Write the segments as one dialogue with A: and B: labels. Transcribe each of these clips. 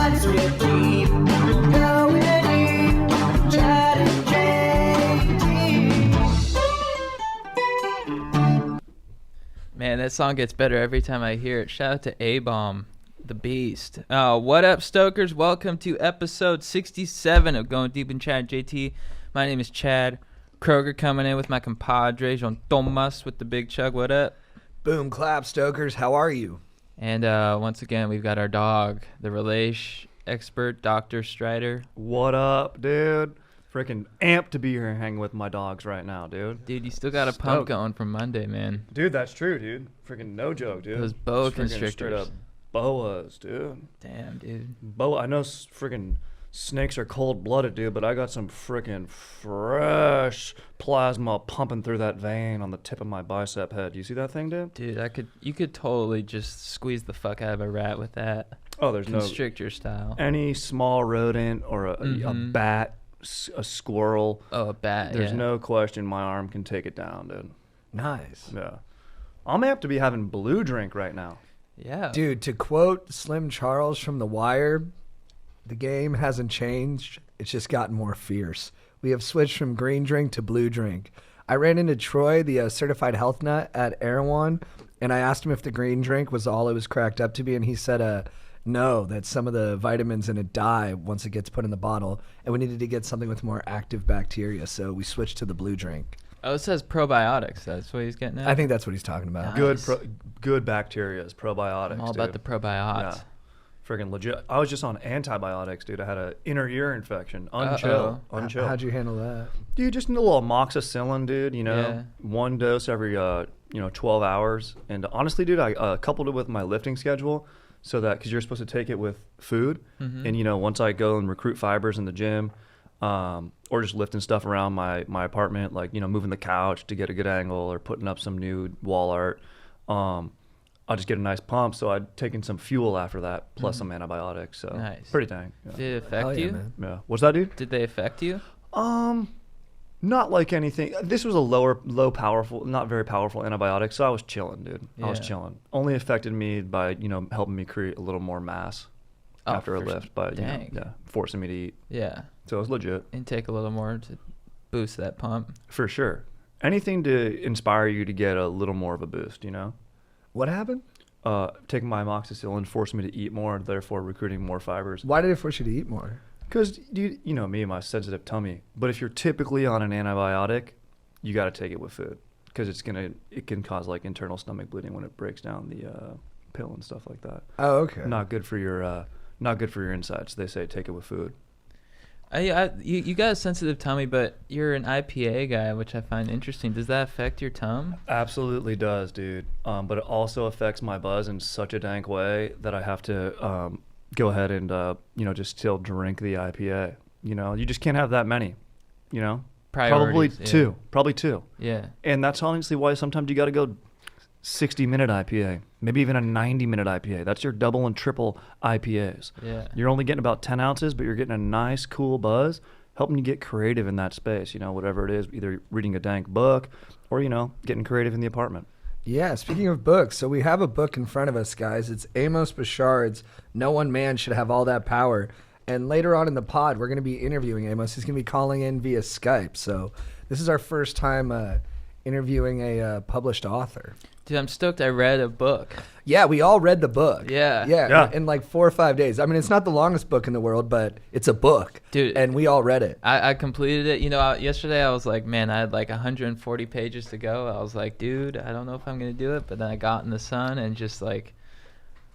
A: Pods with me. Going deep. Chad and JT.
B: Man, that song gets better every time I hear it. Shout out to A-Bomb, the beast. What up, Stokers? Welcome to episode 67 of Going Deep in Chad JT. My name is Chad Kroger, coming in with my compadre, Jean Thomas with the big chug. What up?
C: Boom, clap, Stokers. How are you?
B: And once again, we've got our dog, the relation expert, Dr. Strider.
D: What up, dude? Freaking amped to be here hanging with my dogs right now, dude.
B: Dude, you still got a pump going from Monday, man.
D: Dude, that's true, dude. Freaking no joke, dude.
B: Those boa
D: Freaking
B: constrictors.
D: Straight up boas, dude.
B: Damn, dude.
D: Boa. I know freaking snakes are cold-blooded, dude, but I got some freaking fresh plasma pumping through that vein on the tip of my bicep head. You see that thing, dude?
B: Dude, you could totally just squeeze the fuck out of a rat with that.
D: Oh, there's
B: constrictor style.
D: Any small rodent or a bat, a squirrel.
B: Oh, a bat.
D: There's no question my arm can take it down, dude.
C: Nice.
D: Yeah. I'm amped to be having blue drink right now.
B: Yeah.
C: Dude, to quote Slim Charles from The Wire, the game hasn't changed. It's just gotten more fierce. We have switched from green drink to blue drink. I ran into Troy, the certified health nut at Erewhon, and I asked him if the green drink was all it was cracked up to be, and he said, no, that some of the vitamins in it die once it gets put in the bottle, and we needed to get something with more active bacteria, so we switched to the blue drink.
B: Oh, it says probiotics. That's what he's getting at?
C: I think that's what he's talking about.
B: Nice.
D: Good bacteria, probiotics.
B: I'm all about the probiotics.
D: Yeah. Freaking legit. I was just on antibiotics, dude. I had an inner ear infection. Unchill.
C: How'd you handle that?
D: Dude, just a little amoxicillin, dude, you know.
B: Yeah.
D: One dose every 12 hours. And honestly, dude, I coupled it with my lifting schedule so that, because you're supposed to take it with food.
B: Mm-hmm.
D: And, once I go and recruit fibers in the gym, or just lifting stuff around my apartment, like, moving the couch to get a good angle or putting up some new wall art, I'll just get a nice pump. So I'd taken some fuel after that, plus some antibiotics. So
B: nice.
D: Pretty dang. Yeah.
B: Did it affect you?
C: Man.
D: Yeah. What's that, dude?
B: Did they affect you?
D: Not like anything. This was a low powerful, not very powerful antibiotic. So I was chilling, dude. I was
B: Yeah.
D: chilling. Only affected me by, helping me create a little more mass after a lift by, forcing me to eat.
B: Yeah.
D: So it was legit.
B: And take a little more to boost that pump.
D: For sure. Anything to inspire you to get a little more of a boost,
C: What happened?
D: Taking my amoxicillin forced me to eat more, therefore recruiting more fibers.
C: Why did it force you to eat more?
D: Because, you know me and my sensitive tummy. But if you're typically on an antibiotic, you got to take it with food. Because it can cause like internal stomach bleeding when it breaks down the pill and stuff like that.
C: Oh, okay.
D: Not good for your insides. They say take it with food.
B: You got a sensitive tummy, but you're an IPA guy, which I find interesting. Does that affect your tum?
D: Absolutely does, dude. But it also affects my buzz in such a dank way that I have to go ahead and just still drink the IPA. You just can't have that many.
B: Priorities,
D: Probably two.
B: Yeah.
D: And that's honestly why sometimes you got to go 60-minute IPA, maybe even a 90-minute IPA. That's your double and triple IPAs.
B: Yeah.
D: You're only getting about 10 ounces, but you're getting a nice, cool buzz, helping you get creative in that space, whatever it is, either reading a dank book or, getting creative in the apartment.
C: Yeah, speaking of books, so we have a book in front of us, guys. It's Amos Barshad's No One Man Should Have All That Power. And later on in the pod, we're going to be interviewing Amos. He's going to be calling in via Skype. So this is our first time interviewing a published author.
B: Dude, I'm stoked I read a book.
C: Yeah, we all read the book.
B: Yeah.
C: In like 4 or 5 days. I mean, it's not the longest book in the world, but it's a book.
B: Dude.
C: And we all read it.
B: I completed it. Yesterday I was like, man, I had like 140 pages to go. I was like, dude, I don't know if I'm going to do it. But then I got in the sun and just like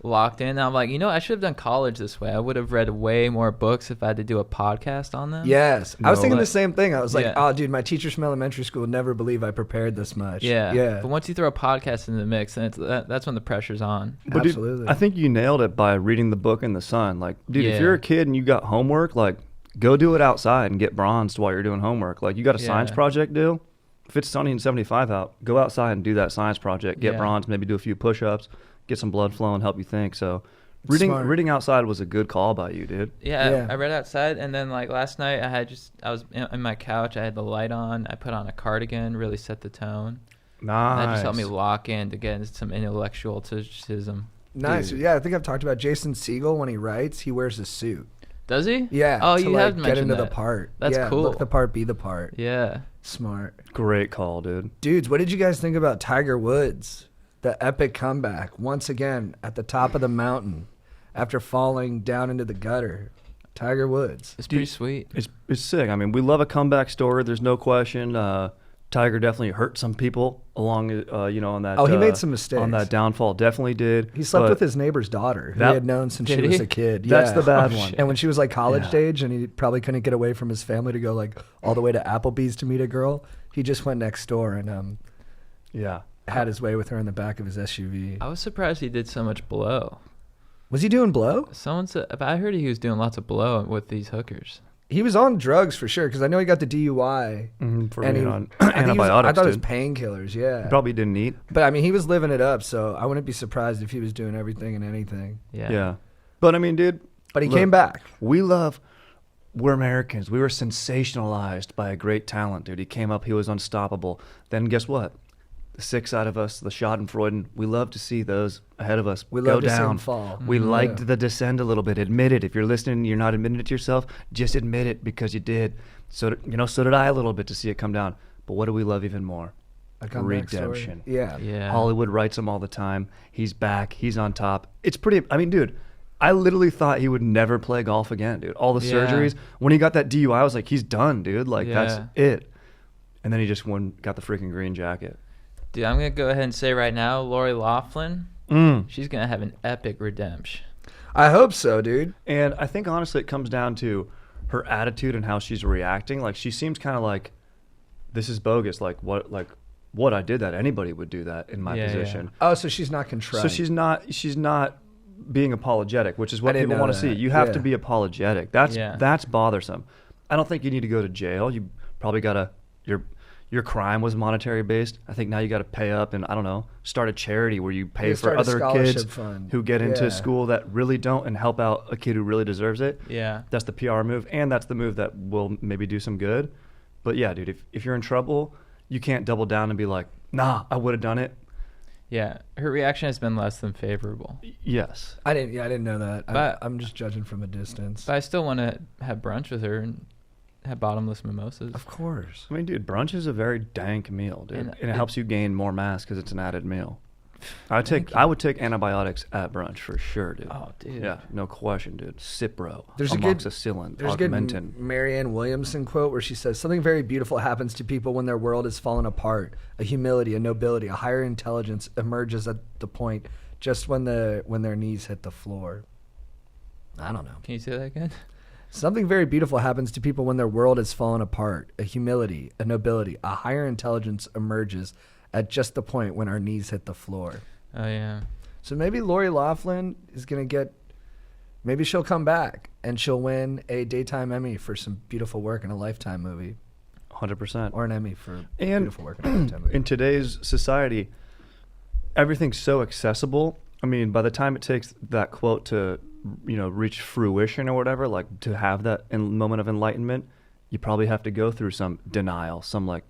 B: locked in. I'm like, I should have done college this way. I would have read way more books if I had to do a podcast on them.
C: Yes. I was thinking
B: but-
C: the same thing. I was like,
B: Yeah.
C: oh, dude, my teachers from elementary school would never believe I prepared this much.
B: Yeah. But once you throw a podcast in the mix, then that's when the pressure's on.
D: But
C: Absolutely.
D: Dude, I think you nailed it by reading the book in the sun. Like, dude,
B: Yeah.
D: if you're a kid and you got homework, like, go do it outside and get bronzed while you're doing homework. Like, you got a science project due. If it's sunny and 75 out, go outside and do that science project. Get bronzed, maybe do a few push-ups, get some blood flowing, help you think. So reading outside was a good call by you, dude.
B: Yeah. I read outside, and then like last night I was in my couch. I had the light on. I put on a cardigan, really set the tone.
D: Nice.
B: That just helped me lock in to get into some intellectualism.
C: Nice.
D: Dude.
C: Yeah, I think I've talked about Jason Segel when he writes. He wears a suit.
B: Does he?
C: Yeah.
B: Oh,
C: to,
B: you
C: like,
B: have
C: get
B: mentioned
C: into
B: that.
C: the part.
B: That's
C: yeah,
B: cool.
C: Look the part, be the part.
B: Yeah.
C: Smart.
D: Great call, dude.
C: Dudes, what did you guys think about Tiger Woods? The epic comeback once again at the top of the mountain after falling down into the gutter. Tiger Woods.
B: It's pretty sweet.
D: It's sick. I mean, we love a comeback story. There's no question. Tiger definitely hurt some people along, on that.
C: Oh, he made some mistakes.
D: On that downfall. Definitely did.
C: He slept
D: But
C: with his neighbor's daughter, who
D: That-
C: he had known since she
B: Did
C: was
B: he?
C: a kid.
D: That's
C: Yeah.
D: the bad
B: Oh,
D: one.
B: shit.
C: And when she was like college
D: Yeah.
C: age and he probably couldn't get away from his family to go like all the way to Applebee's to meet a girl, he just went next door and
D: Yeah.
C: had his way with her in the back of his SUV.
B: I was surprised he did so much blow.
C: Was he doing blow?
B: Someone said, I heard he was doing lots of blow with these hookers.
C: He was on drugs for sure because I know he got the DUI.
D: For
C: and
D: being
C: he,
D: on
C: I think he was-
D: antibiotics,
C: I thought it was
D: dude.
C: painkillers, yeah.
D: He probably didn't eat.
C: But I mean, he was living it up, so I wouldn't be surprised if he was doing everything and anything.
D: Yeah. But I mean, dude,
C: But he
D: Look,
C: came back.
D: we're Americans. We were sensationalized by a great talent, dude. He came up, he was unstoppable. Then guess what? The 6 out of us, the Schadenfreude, we love to see those ahead of us
C: We
D: go
C: love to see
D: down.
C: him fall.
D: We
C: Mhm.
D: liked
C: Yeah.
D: the descend a little bit. Admit it. If you're listening, you're not admitting it to yourself. Just admit it because you did. So so did I a little bit to see it come down. But what do we love even more?
C: A comeback story.
D: Redemption.
C: Yeah.
B: Yeah.
D: Hollywood writes him all the time. He's back. He's on top. It's pretty. I mean, dude, I literally thought he would never play golf again, dude. All the
B: Yeah.
D: surgeries. When he got that DUI, I was like, he's done, dude. Like, that's
B: Yeah.
D: it. And then he just got the freaking green jacket.
B: Dude, I'm going to go ahead and say right now, Lori Loughlin,
D: Mm.
B: she's going to have an epic redemption.
C: I hope so, dude.
D: And I think, honestly, it comes down to her attitude and how she's reacting. Like, she seems kind of like, this is bogus. Like, what I did that. Anybody would do that in my
B: Yeah,
D: position.
C: Oh, so she's not contrite.
D: So she's not being apologetic, which is
C: I
D: what
C: didn't
D: people
C: know
D: want to see.
C: that.
D: You have
C: Yeah.
D: to be apologetic. That's
B: Yeah.
D: that's bothersome. I don't think you need to go to jail. You probably gotta your crime was monetary based. I think now you got to pay up and I don't know, start a charity where you pay
C: Yeah,
D: for
C: start a
D: other
C: scholarship
D: kids
C: fund.
D: who get
C: Yeah.
D: into school that really don't and help out a kid who really deserves it.
B: Yeah.
D: That's the PR move, and that's the move that will maybe do some good. But yeah, dude, if you're in trouble, you can't double down and be like, nah, I would have done it.
B: Yeah. Her reaction has been less than favorable.
D: Yes.
C: I didn't know that.
B: But-
C: I'm just judging from a distance.
B: But I still want to have brunch with her and have bottomless mimosas.
C: Of course.
D: I mean, dude, brunch is a very dank meal, dude,
B: And
D: and it
B: it-
D: helps you gain more mass because it's an added meal. I
B: Thank
D: would take antibiotics at brunch for sure, dude.
B: Oh, dude.
D: Yeah, no question, dude. Cipro,
C: There's a good-
D: amoxicillin,
C: There's a good
D: Augmentin.
C: Marianne Williamson quote where she says, something very beautiful happens to people when their world is fallen apart. A humility, a nobility, a higher intelligence emerges at the point just when their knees hit the floor. I don't know.
B: Can you say that again?
C: Something very beautiful happens to people when their world has fallen apart. A humility, a nobility, a higher intelligence emerges at just the point when our knees hit the floor.
B: Oh, yeah.
C: So maybe Lori Loughlin is going to maybe she'll come back and she'll win a Daytime Emmy for some beautiful work in a Lifetime movie.
D: 100%.
C: Or an Emmy for
D: And
C: beautiful work in a Lifetime movie.
D: In today's society, everything's so accessible. I mean, by the time it takes that quote to, reach fruition or whatever, like to have that moment of enlightenment, you probably have to go through some denial,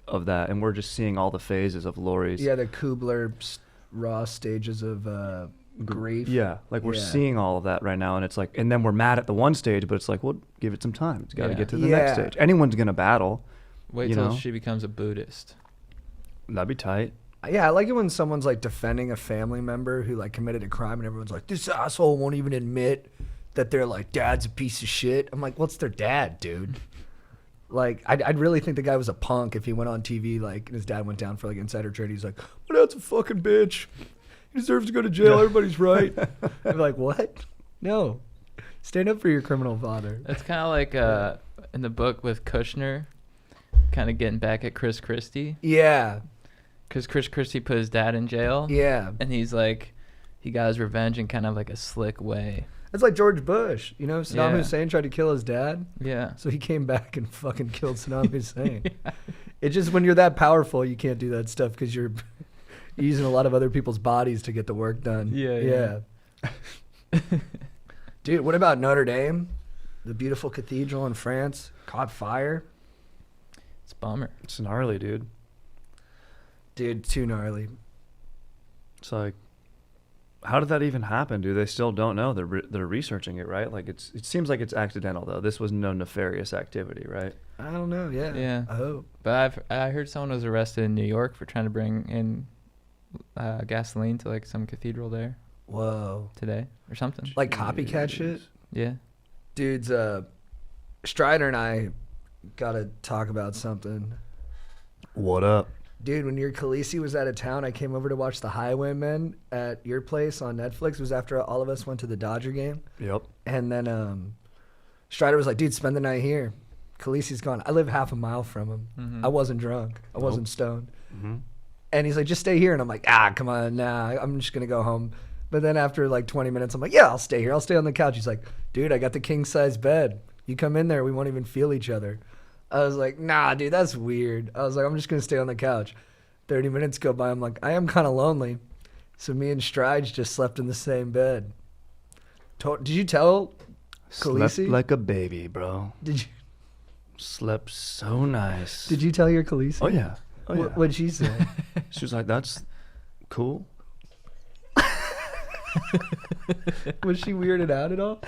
D: of that. And we're just seeing all the phases of Lori's.
C: Yeah, the Kubler-Ross stages of grief.
D: Yeah, like we're
C: Yeah.
D: seeing all of that right now, and it's like, and then we're mad at the one stage, but it's like, well, give it some time. It's got to
B: Yeah.
D: get to the next
C: Yeah.
D: stage. Anyone's gonna battle.
B: Wait
D: You
B: till
D: know?
B: she becomes a Buddhist.
D: That'd be tight.
C: Yeah, I like it when someone's like defending a family member who like committed a crime and everyone's like, this asshole won't even admit that their like dad's a piece of shit. I'm like, what's their dad, dude? Like, I'd really think the guy was a punk if he went on TV, like, and his dad went down for, like, insider trading. He's like, my dad's a fucking bitch. He deserves to go to jail. Everybody's right. I'd be like, what? No. Stand up for your criminal father.
B: That's kind of like in the book with Kushner, kind of getting back at Chris Christie.
C: Yeah.
B: Because Chris Christie put his dad in jail.
C: Yeah.
B: And he's like, he got his revenge in kind of like a slick way.
C: That's like George Bush. You know, Saddam
B: Yeah.
C: Hussein tried to kill his dad.
B: Yeah.
C: So he came back and fucking killed Saddam Hussein. It's just when you're that powerful, you can't do that stuff because you're using a lot of other people's bodies to get the work done.
B: Yeah.
C: Dude, what about Notre Dame? The beautiful cathedral in France caught fire.
B: It's a bummer.
D: It's gnarly, dude.
C: Dude, too gnarly.
D: It's like, How did that even happen? Do they still don't know? They're researching it, right? Like it seems like it's accidental though. This was no nefarious activity, right?
C: I don't know. Yeah.
B: Yeah.
C: I hope.
B: But I heard someone was arrested in New York for trying to bring in gasoline to like some cathedral there
C: Whoa.
B: today or something.
C: Like copycat shit?
B: Yeah.
C: Dudes, Strider and I got to talk about something.
D: What up?
C: Dude, when your Khaleesi was out of town, I came over to watch The Highwaymen at your place on Netflix. It was after all of us went to the Dodger game.
D: Yep.
C: And then Strider was like, dude, spend the night here. Khaleesi's gone. I live half a mile from him.
B: Mm-hmm.
C: I wasn't drunk. I wasn't stoned.
D: Mm-hmm.
C: And he's like, just stay here. And I'm like, come on, nah, I'm just going to go home. But then after like 20 minutes, I'm like, yeah, I'll stay here. I'll stay on the couch. He's like, dude, I got the king-size bed. You come in there, we won't even feel each other. I was like, nah, dude, that's weird. I was like, I'm just going to stay on the couch. 30 minutes go by. I'm like, I am kind of lonely. So me and Strides just slept in the same bed. Did you tell Khaleesi?
D: Slept like a baby, bro.
C: Did you?
D: Slept so nice.
C: Did you tell your Khaleesi?
D: Oh yeah. Oh yeah.
C: What'd she say?
D: She was like, "That's cool."
C: Was she weirded out at all?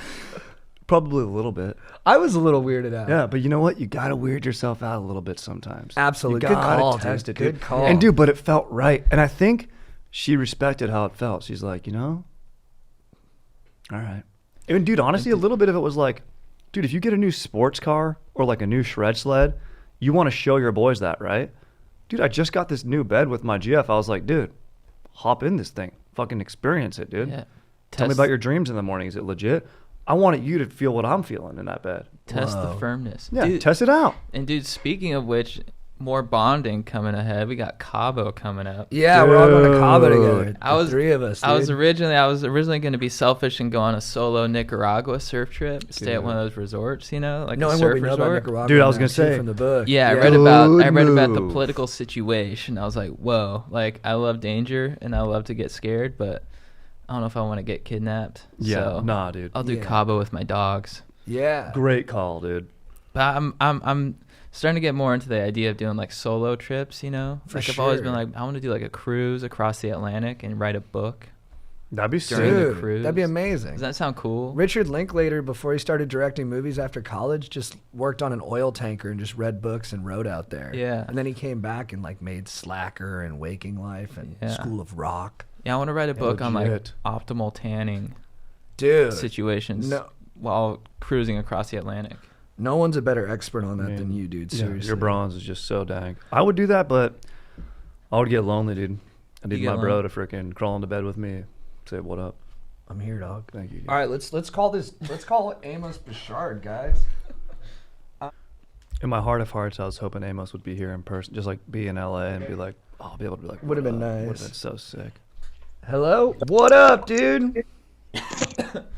D: Probably a little bit.
C: I was a little weirded out.
D: Yeah, but you know what? You gotta weird yourself out a little bit sometimes.
C: Absolutely.
D: You
C: Good
D: gotta
C: call,
D: test
C: dude.
D: it, dude.
C: Good call.
D: And dude, but it felt right, and I think she respected how it felt. She's like, all right. And dude, honestly, a little bit of it was like, dude, if you get a new sports car or like a new shred sled, you want to show your boys that, right? Dude, I just got this new bed with my GF. I was like, dude, hop in this thing. Fucking experience it, dude.
B: Yeah.
D: Tell me about your dreams in the morning. Is it legit? I wanted you to feel what I'm feeling in that bed.
B: Test the
C: Whoa.
B: firmness.
D: Yeah,
B: Dude,
D: test it out.
B: and dude, speaking of which, more bonding coming ahead. We got Cabo coming up.
C: Yeah, we're all going to Cabo
D: Dude.
C: together.
B: I was-
C: three of us.
B: I was
C: dude.
B: originally going to be selfish and go on a solo Nicaragua surf trip, stay at one of those resorts, you know, like a
C: knowing
B: surf
C: what we know about
B: resort.
C: Nicaragua.
D: Dude, I was
C: now,
D: gonna
C: too,
D: say.
C: from the book.
B: Yeah, I
C: Yeah.
B: read about the
D: move.
B: political situation. I was like, whoa, like I love danger and I love to get scared, but I don't know if I want to get kidnapped.
D: Yeah,
B: so
D: nah, dude.
B: I'll do
C: Yeah.
B: Cabo with my dogs.
C: Yeah.
D: Great call, dude.
B: But I'm starting to get more into the idea of doing like solo trips, you know?
C: For
B: like I've always been
C: sure.
B: like, I want to do like a cruise across the Atlantic and write a book.
D: That'd be
B: During
D: sick.
B: the
C: Dude,
B: cruise.
C: that'd be amazing.
B: Does that sound cool?
C: Richard Linklater, before he started directing movies after college, just worked on an oil tanker and just read books and wrote out there.
B: Yeah.
C: And then he came back and like made Slacker and Waking Life and
B: Yeah.
C: School of Rock.
B: Yeah, I want to write a book on like
D: legit.
B: optimal tanning
C: Dude,
B: situations
C: no,
B: while cruising across the Atlantic.
C: no one's a better expert on that
D: Man.
C: than you, dude.
D: Yeah,
C: Seriously.
D: your bronze is just so dang. I would do that, but I would get lonely, dude. I need
B: You
D: my
B: get
D: bro
B: lonely?
D: to freaking crawl into bed with me. Say what up.
C: I'm here, dog.
D: Thank you.
C: All right, let's call Amos Barshad, guys.
D: In my heart of hearts, I was hoping Amos would be here in person, just like be in LA and be like, I'll be able to be like,
C: Would've
D: what
C: been
D: up?
C: nice.
D: Would've been so sick.
C: Hello? What up, dude?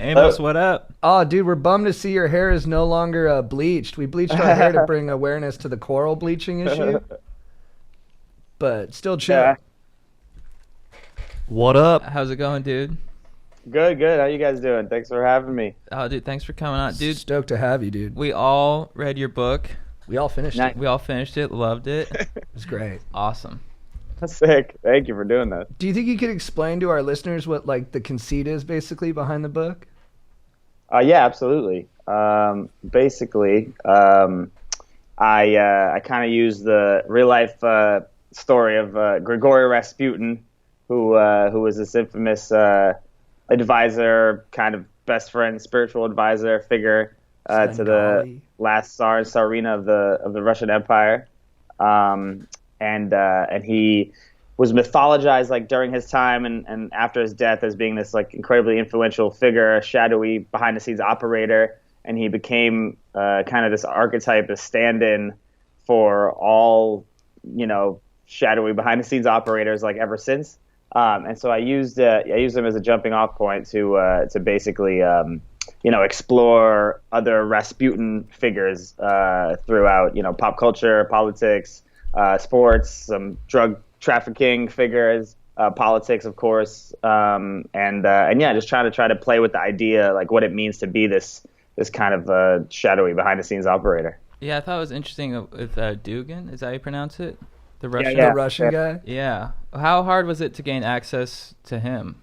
B: Amos, what up?
C: Oh, dude, we're bummed to see your hair is no longer bleached. We bleached our hair to bring awareness to the coral bleaching issue. But still chill.
E: Yeah.
D: What up?
B: How's it going, dude?
E: Good, good. How you guys doing? Thanks for having me.
B: Oh, dude, thanks for coming on. Dude,
C: Stoked to have you, dude.
B: we all read your book.
C: We all finished
E: Nice.
C: it.
B: We all finished it, loved it.
C: It was great.
B: Awesome.
E: That's sick. Thank you for doing that.
C: Do you think you could explain to our listeners what like the conceit is basically behind the book?
E: Yeah, absolutely. Basically, I kind of use the real life story of Grigory Rasputin, who was this infamous advisor, kind of best friend, spiritual advisor figure to the
C: Svengali.
E: last Tsar and Tsarina of the Russian Empire, and he was mythologized like during his time and after his death as being this like incredibly influential figure, a shadowy behind the scenes operator, and he became kind of this archetype, a stand-in for all shadowy behind the scenes operators like ever since. And so I used him as a jumping off point to basically explore other Rasputin figures throughout pop culture, politics, sports, some drug trafficking figures, politics, of course, and just try to play with the idea, like what it means to be this kind of shadowy behind the scenes operator.
B: Yeah, I thought it was interesting with Dugan. Is that how you pronounce it? The Russian.
E: Yeah.
C: The Russian guy?
B: Yeah. How hard was it to gain access to him?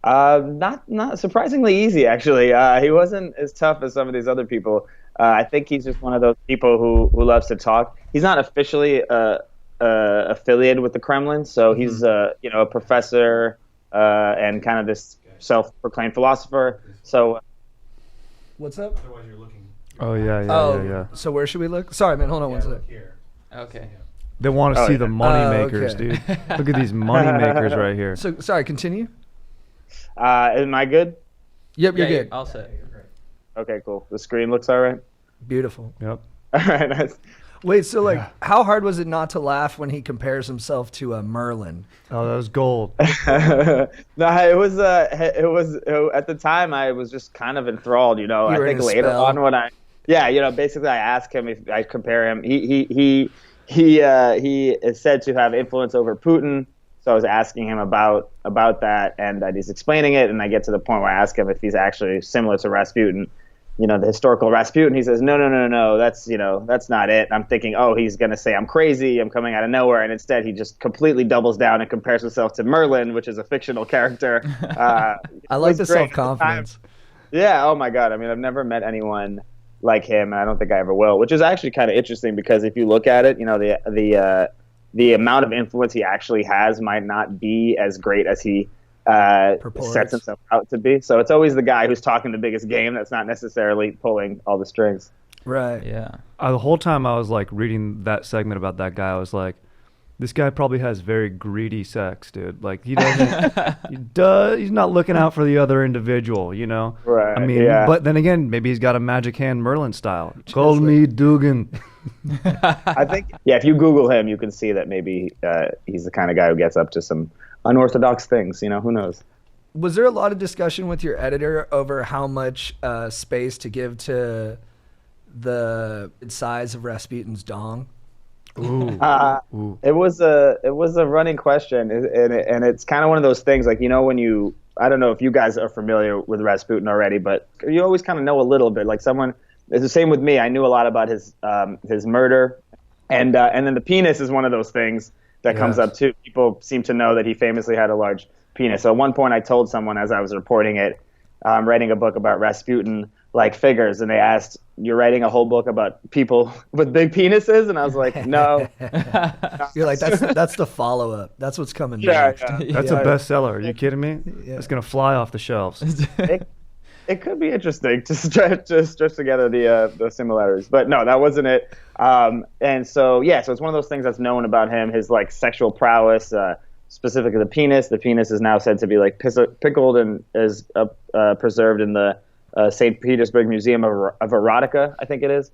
E: Not surprisingly easy, actually. He wasn't as tough as some of these other people. I think he's just one of those people who loves to talk. He's not officially affiliated with the Kremlin, so he's a professor and kind of this self-proclaimed philosopher. So,
C: What's up?
D: Oh yeah.
C: So where should we look? Sorry, man. Hold on one second.
B: Okay.
D: They want to see the money
C: Oh,
D: makers,
C: okay.
D: dude. Look at these money makers right here.
C: So sorry. Continue.
E: am I good?
C: Yep, you're
B: Yeah,
C: good.
B: All set.
E: Okay, cool. The screen looks all right.
C: Beautiful.
D: Yep.
E: All right, nice.
C: Wait, so like, how hard was it not to laugh when he compares himself to a Merlin?
D: Oh, that was gold.
E: No, it was at the time I was just kind of enthralled,
C: You
E: I
C: were in
E: think
C: a
E: later
C: spell.
E: on when basically I asked him if I compare him. He is said to have influence over Putin, so I was asking him about that, and he's explaining it, and I get to the point where I ask him if he's actually similar to Rasputin. The historical Rasputin. He says, no, that's not it. I'm thinking, oh, he's going to say I'm crazy, I'm coming out of nowhere. And instead, he just completely doubles down and compares himself to Merlin, which is a fictional character.
C: I like the self-confidence.
E: Yeah, oh my God. I mean, I've never met anyone like him, and I don't think I ever will, which is actually kind of interesting because if you look at it, the amount of influence he actually has might not be as great as he sets himself out to be. So it's always the guy who's talking the biggest game that's not necessarily pulling all the strings.
C: Right.
B: Yeah.
D: The whole time I was like reading that segment about that guy, I was like, this guy probably has very greedy sex, dude. Like he doesn't, he's not looking out for the other individual,
E: Right.
D: I mean,
E: yeah.
D: but then again, maybe he's got a magic hand Merlin style. Call me Dugan.
E: I think, if you Google him, you can see that maybe he's the kind of guy who gets up to some unorthodox things. Who knows?
C: Was there a lot of discussion with your editor over how much space to give to the size of Rasputin's dong?
D: Ooh.
E: It was a running question, and it's kind of one of those things like when I don't know if you guys are familiar with Rasputin already, but you always kind of know a little bit. Like it's the same with me. I knew a lot about his murder, and then the penis is one of those things that comes up too. People seem to know that he famously had a large penis. So at one point I told someone as I was reporting it, I'm writing a book about Rasputin like figures, and they asked, "You're writing a whole book about people with big penises?" And I was like, "No."
C: You're like, that's the follow-up. That's what's coming
E: Yeah,
C: next.
E: yeah.
D: That's a bestseller. Are you kidding me?
C: Yeah.
D: It's going to fly off the shelves.
E: It could be interesting to stretch together the similarities, but no, that wasn't it. And so so it's one of those things that's known about him, his like sexual prowess, specifically the penis. The penis is now said to be like pickled and is preserved in the St. Petersburg Museum of Erotica, I think it is.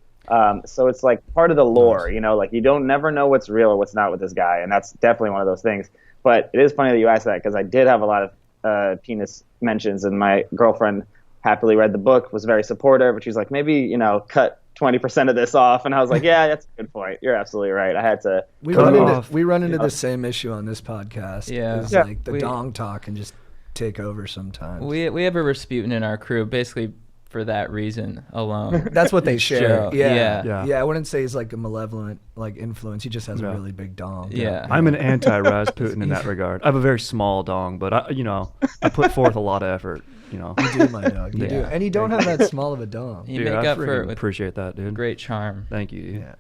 E: So it's like part of the lore, like you don't never know what's real or what's not with this guy, and that's definitely one of those things. But it is funny that you asked that because I did have a lot of penis mentions, and my girlfriend happily read the book, was very supportive, but she's like, maybe, cut 20% of this off. And I was like, yeah, that's a good point. You're absolutely right. I had to.
C: We
D: Cut
C: run
D: it
C: into
D: off.
C: we run into the same issue on this podcast.
B: Yeah.
C: It's
E: Yeah.
C: like the dong talk can just take over sometimes.
B: We have a Rasputin in our crew basically for that reason alone.
C: That's what they share.
B: Cheryl.
C: Yeah.
D: Yeah.
C: I wouldn't say he's like a malevolent like influence. He just has a
D: Yeah.
C: really big dong.
B: Yeah.
D: I'm an anti-Rasputin in that regard. I have a very small dong, but I put forth a lot of effort.
C: You do, my dog. You do.
B: Yeah.
C: And you don't have that small of a dong.
B: You
D: Dude,
B: make
D: I
B: up for
D: freaking
B: it with
D: appreciate that, dude.
B: great charm.
D: Thank you.
C: Yeah.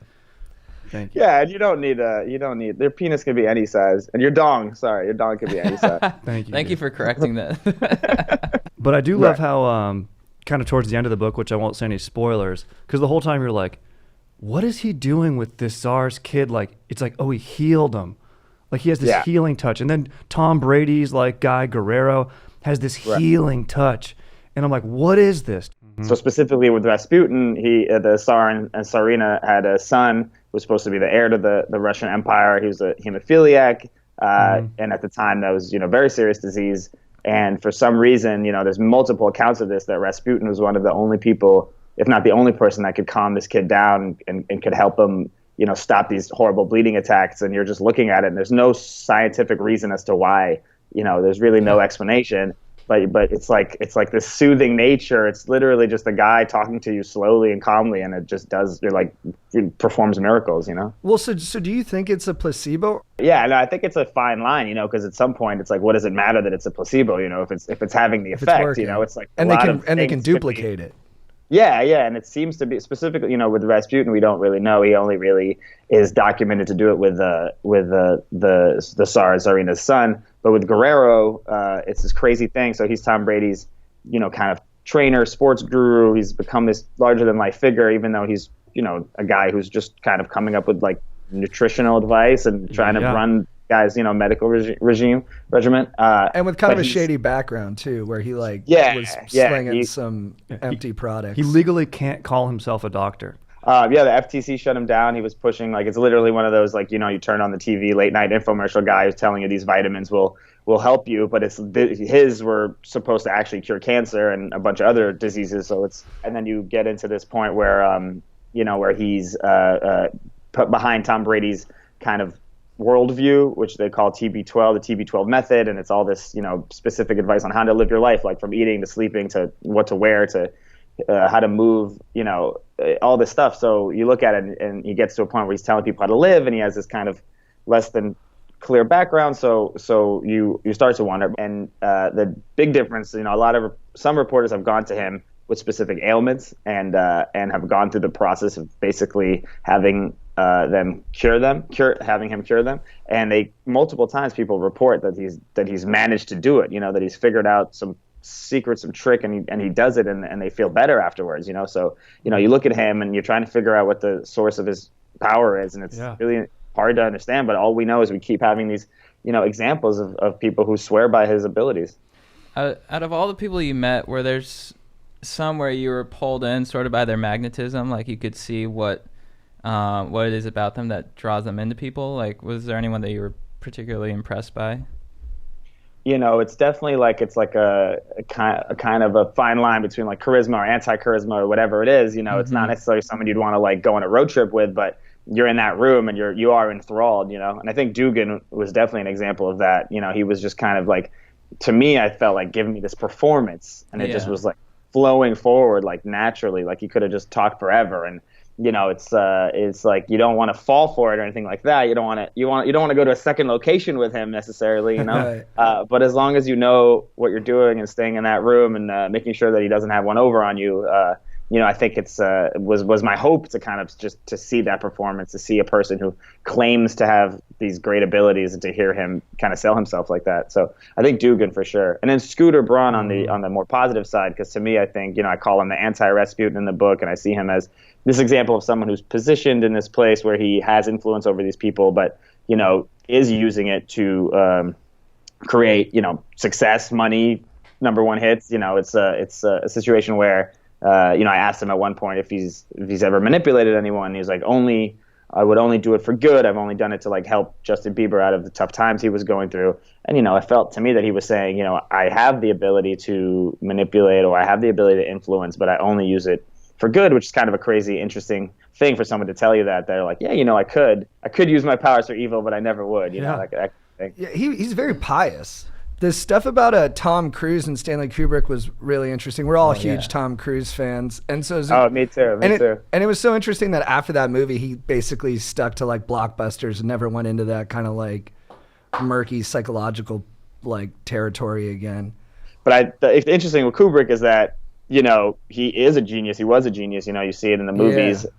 D: Thank you.
E: Yeah, and you don't need their penis can be any size, and your dong can be any size.
D: Thank you.
B: Thank you
D: dude.
B: for correcting that.
D: But I do love how kind of towards the end of the book, which I won't say any spoilers, because the whole time you're like, what is he doing with this Tsar's kid? Like, it's like, oh, he healed him. Like, he has this healing touch. And then Tom Brady's, like, guy, Guerrero, has this healing touch. And I'm like, what is this?
E: So specifically with Rasputin, the Tsar and Tsarina had a son who was supposed to be the heir to the Russian Empire. He was a hemophiliac, and at the time that was very serious disease. And for some reason, there's multiple accounts of this that Rasputin was one of the only people, if not the only person, that could calm this kid down and could help him, stop these horrible bleeding attacks. And you're just looking at it, and there's no scientific reason as to why. There's really no explanation. but it's like this soothing nature. It's literally just a guy talking to you slowly and calmly, and it just it performs miracles, you know?
C: Well, so do you think it's a placebo?
E: Yeah, no, I think it's a fine line, you know, because at some point it's like, what does it matter that it's a placebo, you know, if it's having the effect, you know, it's like
C: and they can duplicate it.
E: Yeah, and it seems to be specifically, you know, with Rasputin, we don't really know. He only really is documented to do it with the Tsarina's son. But with Guerrero, it's this crazy thing. So he's Tom Brady's, you know, kind of trainer, sports guru. He's become this larger than life figure, even though he's, you know, a guy who's just kind of coming up with like nutritional advice and trying to run guys, you know, medical regimen.
C: And with kind of a shady background too, where he was slinging some empty products.
D: He legally can't call himself a doctor.
E: The FTC shut him down. He was pushing, like, it's literally one of those, like, you know, you turn on the TV late night infomercial guy who's telling you these vitamins will help you, but his were supposed to actually cure cancer and a bunch of other diseases. So and then you get into this point where, you know, where he's put behind Tom Brady's kind of worldview, which they call TB12, the TB12 method, and it's all this, you know, specific advice on how to live your life, like from eating to sleeping to what to wear to how to move, you know, all this stuff. So you look at it and he gets to a point where he's telling people how to live, and he has this kind of less than clear background. So you start to wonder. And the big difference, you know, some reporters have gone to him with specific ailments and have gone through the process of basically having him cure them. And multiple times people report that he's managed to do it, you know, that he's figured out some secret, some trick, and he does it, and they feel better afterwards, you know. So, you know, you look at him and you're trying to figure out what the source of his power is, and it's really hard to understand, but all we know is we keep having these, you know, examples of people who swear by his abilities.
B: Out of all the people you met, were there's some where you were pulled in sort of by their magnetism, like you could see what it is about them that draws them into people? Like, was there anyone that you were particularly impressed by?
E: You know, it's definitely like a kind of a fine line between like charisma or anti-charisma or whatever it is. You know, It's not necessarily someone you'd want to like go on a road trip with, but you're in that room and you are enthralled, you know. And I think Dugan was definitely an example of that. You know, he was just kind of like, to me, I felt like giving me this performance, and it just was like flowing forward like naturally, like he could have just talked forever. And you know, it's like you don't want to fall for it or anything like that. You don't want to go to a second location with him necessarily, you know.
C: Right.
E: But as long as you know what you're doing and staying in that room and making sure that he doesn't have one over on you, you know, I think it's was my hope to kind of just to see that performance, to see a person who claims to have these great abilities and to hear him kind of sell himself like that. So I think Dugan for sure, and then Scooter Braun on the more positive side, because to me, I think, you know, I call him the anti-Rasputin in the book, and I see him as this example of someone who's positioned in this place where he has influence over these people, but, you know, is using it to create, you know, success, money, number one hits. You know, it's a situation where, you know, I asked him at one point if he's ever manipulated anyone. He was like, I would only do it for good. I've only done it to like help Justin Bieber out of the tough times he was going through. And, you know, it felt to me that he was saying, you know, I have the ability to manipulate, or I have the ability to influence, but I only use it for good, which is kind of a crazy, interesting thing for someone to tell you that. They're like, yeah, you know, I could use my powers for evil, but I never would, you know, that thing.
C: Yeah, he's very pious. The stuff about Tom Cruise and Stanley Kubrick was really interesting. We're all huge Tom Cruise fans, and so
E: me too.
C: And it was so interesting that after that movie, he basically stuck to like blockbusters and never went into that kind of like murky psychological like territory again.
E: But it's interesting with Kubrick is that, you know, he is a genius. He was a genius. You know, you see it in the movies. Yeah.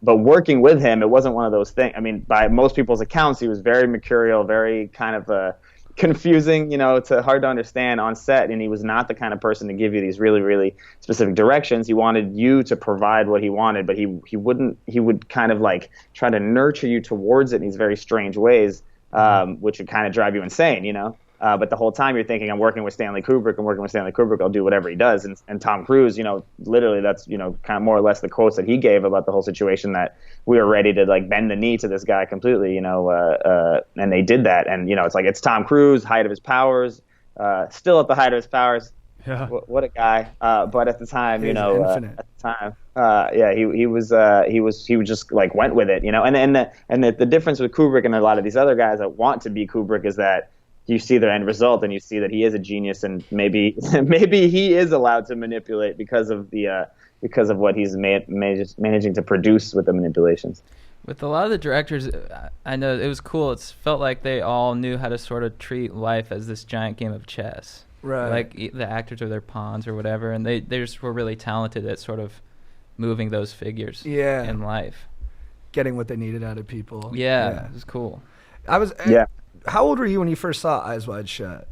E: But working with him, it wasn't one of those things. I mean, by most people's accounts, he was very mercurial, very kind of confusing, you know, hard to understand on set. And he was not the kind of person to give you these really, really specific directions. He wanted you to provide what he wanted, but he would kind of like try to nurture you towards it in these very strange ways, which would kind of drive you insane, you know. But the whole time you're thinking, I'm working with Stanley Kubrick, I'll do whatever he does. And Tom Cruise, you know, literally that's, you know, kind of more or less the quotes that he gave about the whole situation, that we were ready to like bend the knee to this guy completely, you know, and they did that. And, you know, it's like height of his powers, still at the height of his powers.
D: Yeah.
E: What a guy. But at the time, you know, at the time, he just like went with it, you know, and the difference with Kubrick and a lot of these other guys that want to be Kubrick is that, you see the end result and you see that he is a genius, and maybe maybe he is allowed to manipulate because of what he's managing to produce with the manipulations.
B: With a lot of the directors, I know it was cool. It felt like they all knew how to sort of treat life as this giant game of chess.
C: Right.
B: Like the actors are their pawns or whatever, and they just were really talented at sort of moving those figures in life.
C: Getting what they needed out of people.
B: Yeah, it was cool.
C: How old were you when you first saw Eyes Wide Shut?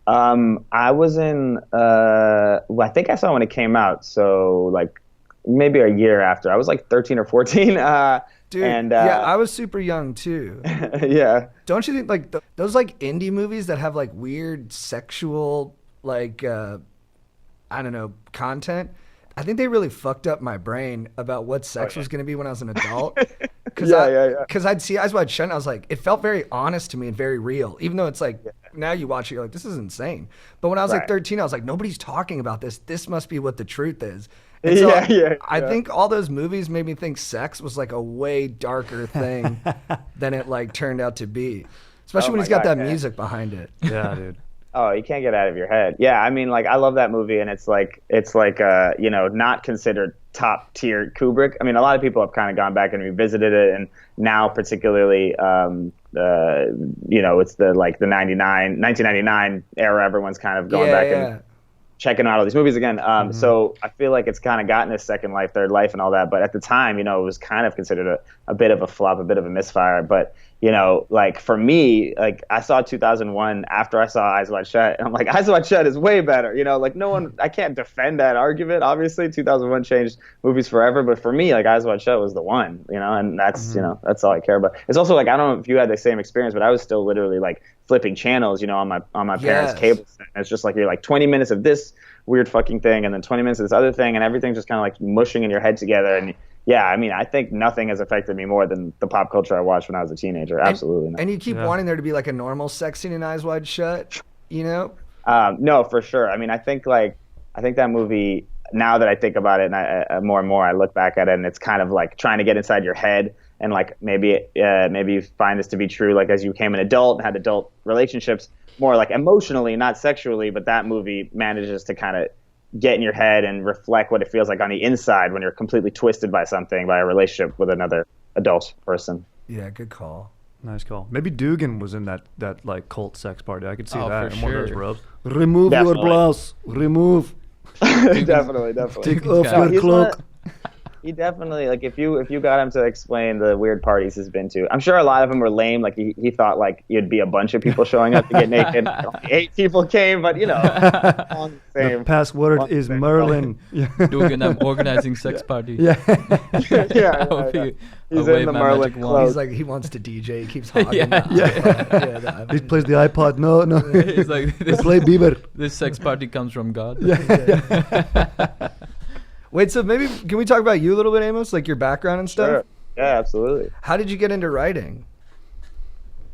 E: I was in, I think I saw it when it came out, so like maybe a year after. I was like 13 or 14.
C: Dude,
E: and,
C: I was super young too.
E: Yeah.
C: Don't you think like those like indie movies that have like weird sexual like I don't know content? I think they really fucked up my brain about what sex was going to be when I was an adult. Because I'd see Eyes Wide Shut and I was like, it felt very honest to me and very real. Even though it's like, now you watch it, you're like, this is insane. But when I was like 13, I was like, nobody's talking about this. This must be what the truth is. And so I think all those movies made me think sex was like a way darker thing than it like turned out to be. Especially when he's got that music behind it.
D: Yeah, dude.
E: Oh, you can't get out of your head. Yeah, I mean, like, I love that movie, and it's like you know, not considered top tier Kubrick. I mean, a lot of people have kind of gone back and revisited it, and now particularly, you know, it's the 1999 era. Everyone's kind of going back and checking out all these movies again. So I feel like it's kind of gotten a second life, third life, and all that. But at the time, you know, it was kind of considered a bit of a flop, a bit of a misfire. But you know, like for me, like I saw 2001 after I saw Eyes Wide Shut, and I'm like, Eyes Wide Shut is way better. You know, like I can't defend that argument. Obviously, 2001 changed movies forever, but for me, like Eyes Wide Shut was the one. You know, and that's you know, that's all I care about. It's also like I don't know if you had the same experience, but I was still literally like flipping channels, you know, on my parents' cable set. And it's just like you're like 20 minutes of this weird fucking thing, and then 20 minutes of this other thing, and everything's just kind of like mushing in your head together. And yeah, I mean, I think nothing has affected me more than the pop culture I watched when I was a teenager. Absolutely not.
C: And you keep wanting there to be like a normal sex scene in Eyes Wide Shut, you know?
E: No, for sure. I mean, I think that movie, now that I think about it and I more and more I look back at it, and it's kind of like trying to get inside your head, and like maybe you find this to be true like as you became an adult and had adult relationships, more like emotionally, not sexually, but that movie manages to kind of get in your head and reflect what it feels like on the inside when you're completely twisted by something, by a relationship with another adult person.
C: Yeah, good call.
D: Nice call. Maybe Dugan was in that like cult sex party. I could see that in one of those
B: sure.
D: robes. Remove your blouse. Remove.
E: Definitely.
D: Take off your cloak.
E: He definitely, like, if you got him to explain the weird parties he's been to, I'm sure a lot of them were lame. Like, he thought, like, you'd be a bunch of people showing up to get naked. Only 8 people came, but, you know, on the same.
D: The password is Merlin.
B: Dugan, I'm organizing sex party.
E: Yeah. He's in the Merlin clothes.
C: He's like, he wants to DJ. He keeps hogging.
D: He plays the iPod. No.
B: He's like,
D: Play Bieber.
B: This sex party comes from God.
C: Wait, so maybe can we talk about you a little bit, Amos? Like your background and stuff?
E: Sure. Yeah, absolutely.
C: How did you get into writing?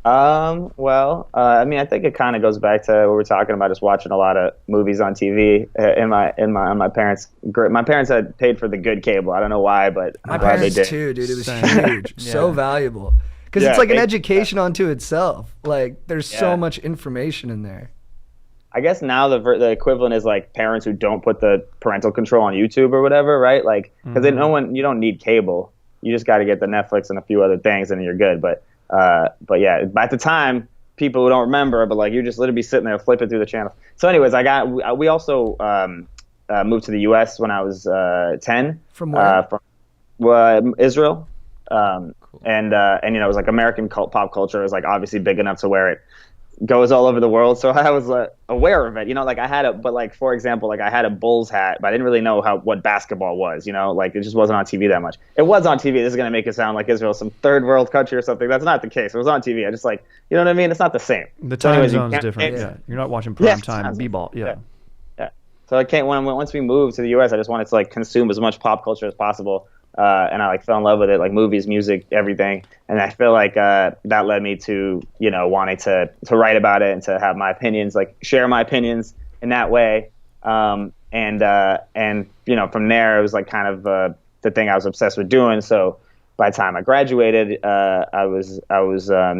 E: Well, I mean, I think it kind of goes back to what we're talking about, just watching a lot of movies on TV. On my parents' my parents had paid for the good cable. I don't know why, but
C: My
E: I'm glad they
C: parents
E: did.
C: too, dude. It was huge, so valuable. Because it's like an education unto itself. Like there's so much information in there.
E: I guess now the equivalent is like parents who don't put the parental control on YouTube or whatever, right? Like, because you don't need cable. You just got to get the Netflix and a few other things, and you're good. But yeah, at the time, people who don't remember, but like you just literally be sitting there flipping through the channels. So, anyways, we also moved to the U.S. when I was 10.
C: From where?
E: From Israel. Cool. And you know, it was like American pop culture is like obviously big enough to where it goes all over the world, so I was aware of it, you know. Like for example, like I had a Bulls hat, but I didn't really know what basketball was, you know. Like it just wasn't on TV that much. It was on TV. This is gonna make it sound like Israel's some third world country or something. That's not the case. It was on TV. I just like, you know what I mean. It's not the same.
D: The time zone's different. Yeah, you're not watching prime time b-ball. Yeah.
E: So I can't. Once we moved to the U.S., I just wanted to like consume as much pop culture as possible. And I like fell in love with it, like movies, music, everything. And I feel like that led me to, you know, wanting to write about it and to have my opinions, like share my opinions in that way. And you know, from there it was like kind of the thing I was obsessed with doing. So by the time I graduated, I was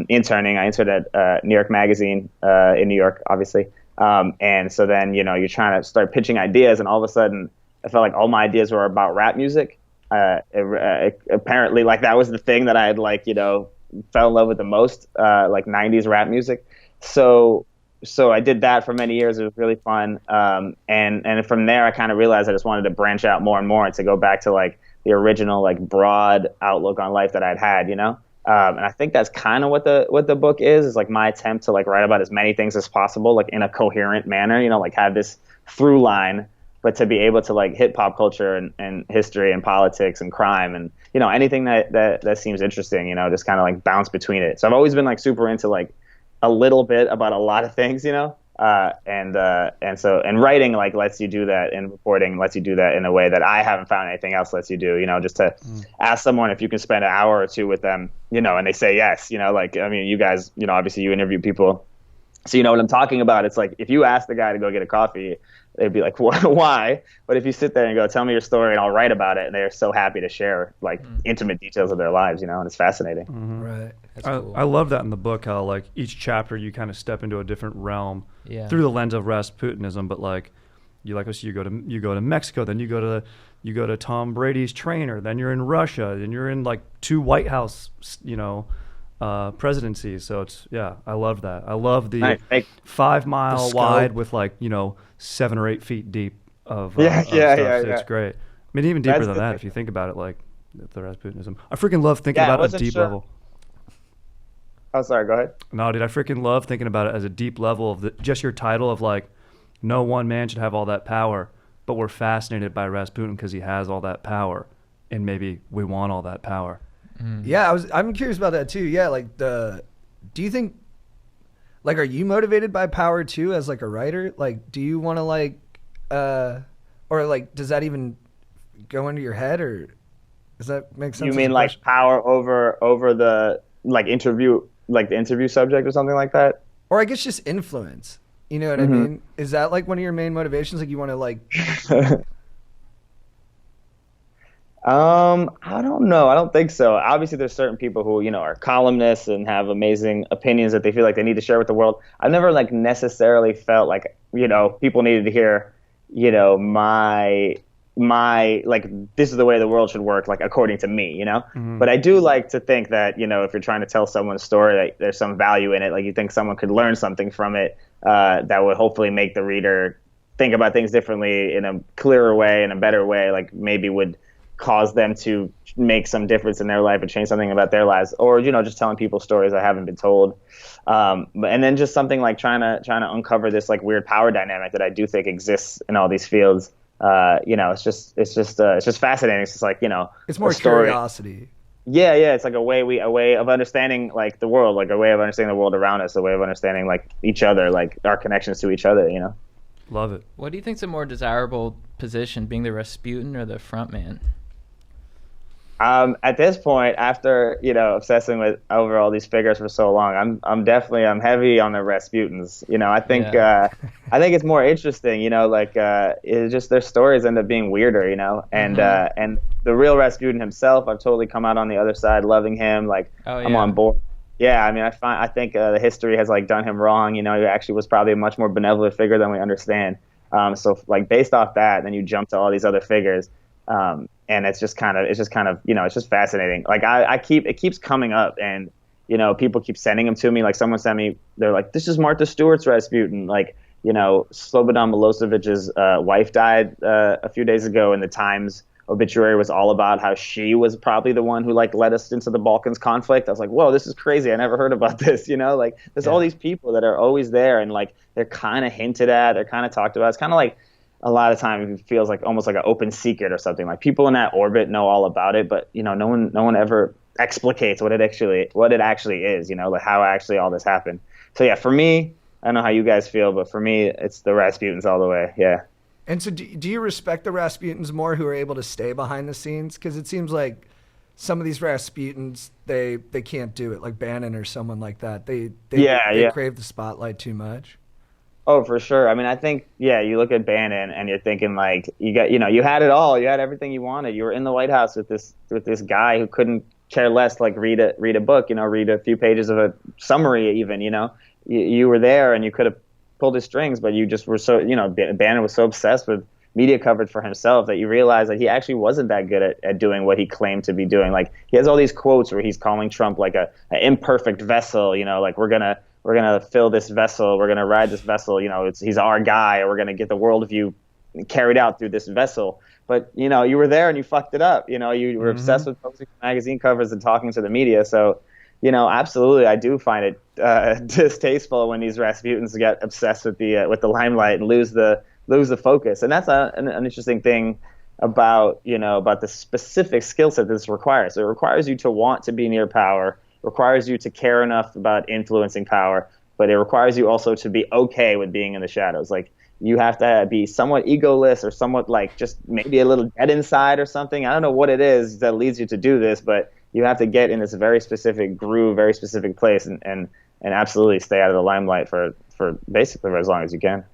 E: interning. I interned at New York Magazine in New York, obviously. And so then, you're trying to start pitching ideas, and all of a sudden, I felt like all my ideas were about rap music. Apparently, like that was the thing that I had fell in love with the most, like 90s rap music. So I did that for many years. It was really fun. And from there, I kind of realized I just wanted to branch out more and more and to go back to like the original, like broad outlook on life that I'd had, and I think that's kind of what the book is like my attempt to like write about as many things as possible, like in a coherent manner, like have this through line, but to be able to like hit pop culture and history and politics and crime and, anything that seems interesting, just kind of like bounce between it. So I've always been like super into like a little bit about a lot of things, and writing like lets you do that, and reporting lets you do that in a way that I haven't found anything else lets you do, just to ask someone if you can spend an hour or two with them, and they say yes, like, I mean, you guys, obviously you interview people, so you know what I'm talking about. It's like if you ask the guy to go get a coffee, they'd be like, why? But if you sit there and go, tell me your story and I'll write about it, and they're so happy to share like intimate details of their lives, and it's fascinating.
C: Right.
B: That's cool.
D: I love that in the book, how like each chapter you kind of step into a different realm through the lens of Rasputinism, but like you go to Mexico, then you go to Tom Brady's trainer, then you're in Russia, then you're in like 2 White House presidencies. So I love that. I love the 5 mile wide with like 7 or 8 feet deep of stuff. It's great. I mean, even deeper than that if you think about it, like the Rasputinism. I freaking love thinking about it at a deep level.
E: Oh, sorry, go ahead.
D: No, dude, I freaking love thinking about it as a deep level of just your title of like, no one man should have all that power, but we're fascinated by Rasputin because he has all that power, and maybe we want all that power.
C: Yeah, I'm curious about that too. Yeah, like do you think, like, are you motivated by power too as like a writer? Like, do you want to like, or like, does that even go into your head, or does that make sense?
E: You mean like power over the like interview? Like the interview subject or something like that?
C: Or I guess just influence. You know what I mean? Is that like one of your main motivations? Like you want to like...
E: I don't know. I don't think so. Obviously there's certain people who, are columnists and have amazing opinions that they feel like they need to share with the world. I've never like necessarily felt like, people needed to hear, my like this is the way the world should work, like according to me, but I do like to think that if you're trying to tell someone's story, that there's some value in it, like you think someone could learn something from it that would hopefully make the reader think about things differently in a clearer way, in a better way, like maybe would cause them to make some difference in their life and change something about their lives, or just telling people stories that haven't been told, and then just something like trying to uncover this like weird power dynamic that I do think exists in all these fields. It's just fascinating. It's just like,
C: it's more curiosity.
E: Yeah. It's like a way of understanding like the world, like a way of understanding the world around us, a way of understanding like each other, like our connections to each other,
D: Love it.
B: What do you think's a more desirable position, being the Rasputin or the front man?
E: At this point, after obsessing over all these figures for so long, I'm heavy on the Rasputins. I think it's more interesting. It's just their stories end up being weirder. And the real Rasputin himself, I've totally come out on the other side, loving him. Like I'm on board. Yeah, I mean, I think the history has like done him wrong. He actually was probably a much more benevolent figure than we understand. So like based off that, then you jump to all these other figures. And it's just kind of, it's just fascinating. Like it keeps coming up, and, people keep sending them to me. Like someone sent me, they're like, this is Martha Stewart's Rasputin. Like, Slobodan Milosevic's wife died a few days ago, and the Times obituary was all about how she was probably the one who like led us into the Balkans conflict. I was like, whoa, this is crazy. I never heard about this. Like there's all these people that are always there, and like they're kind of hinted at, they're kind of talked about. It's kind of like, a lot of times it feels like almost like an open secret or something. Like people in that orbit know all about it, but no one ever explicates what it actually is. Like how actually all this happened. So yeah, for me, I don't know how you guys feel, but for me, it's the Rasputins all the way. Yeah.
C: And so, do you respect the Rasputins more who are able to stay behind the scenes? Because it seems like some of these Rasputins, they can't do it. Like Bannon or someone like that. They crave the spotlight too much.
E: Oh, for sure. I mean, I think, you look at Bannon and you're thinking like, you had it all. You had everything you wanted. You were in the White House with this guy who couldn't care less, like read a book, read a few pages of a summary even, you were there and you could have pulled his strings, but you just were so, Bannon was so obsessed with media coverage for himself that you realize that he actually wasn't that good at doing what he claimed to be doing. Like he has all these quotes where he's calling Trump like a imperfect vessel, like we're gonna fill this vessel, we're gonna ride this vessel, he's our guy, or we're gonna get the worldview carried out through this vessel. But you were there and you fucked it up. You were obsessed with posting magazine covers and talking to the media. So absolutely, I do find it distasteful when these Rasputins get obsessed with the limelight and lose the focus. And that's an interesting thing about the specific skill set this requires. It requires you to want to be near power, requires you to care enough about influencing power, but it requires you also to be okay with being in the shadows. Like you have to be somewhat egoless or somewhat like just maybe a little dead inside or something. I don't know what it is that leads you to do this, but you have to get in this very specific groove, very specific place, and absolutely stay out of the limelight for basically for as long as you can.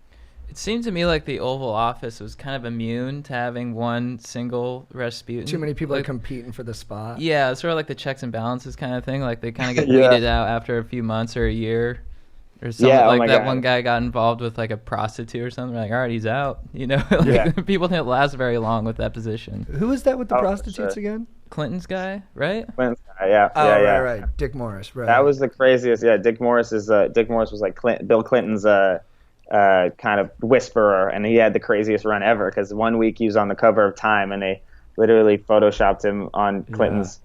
B: It seemed to me like the Oval Office was kind of immune to having one single Rasputin.
C: Too many people are competing for the spot.
B: Yeah, it's sort of like the checks and balances kind of thing. Like they kind of get weeded out after a few months or a year. Or something like that. God. One guy got involved with like a prostitute or something. Like, all right, he's out. People didn't last very long with that position.
C: Who was that with the prostitutes again?
B: Clinton's guy, right?
E: Clinton's guy, yeah.
C: Right. Dick Morris, right.
E: That was the craziest. Yeah, Dick Morris was like Bill Clinton's kind of whisperer, and he had the craziest run ever because one week he was on the cover of Time, and they literally photoshopped him on Clinton's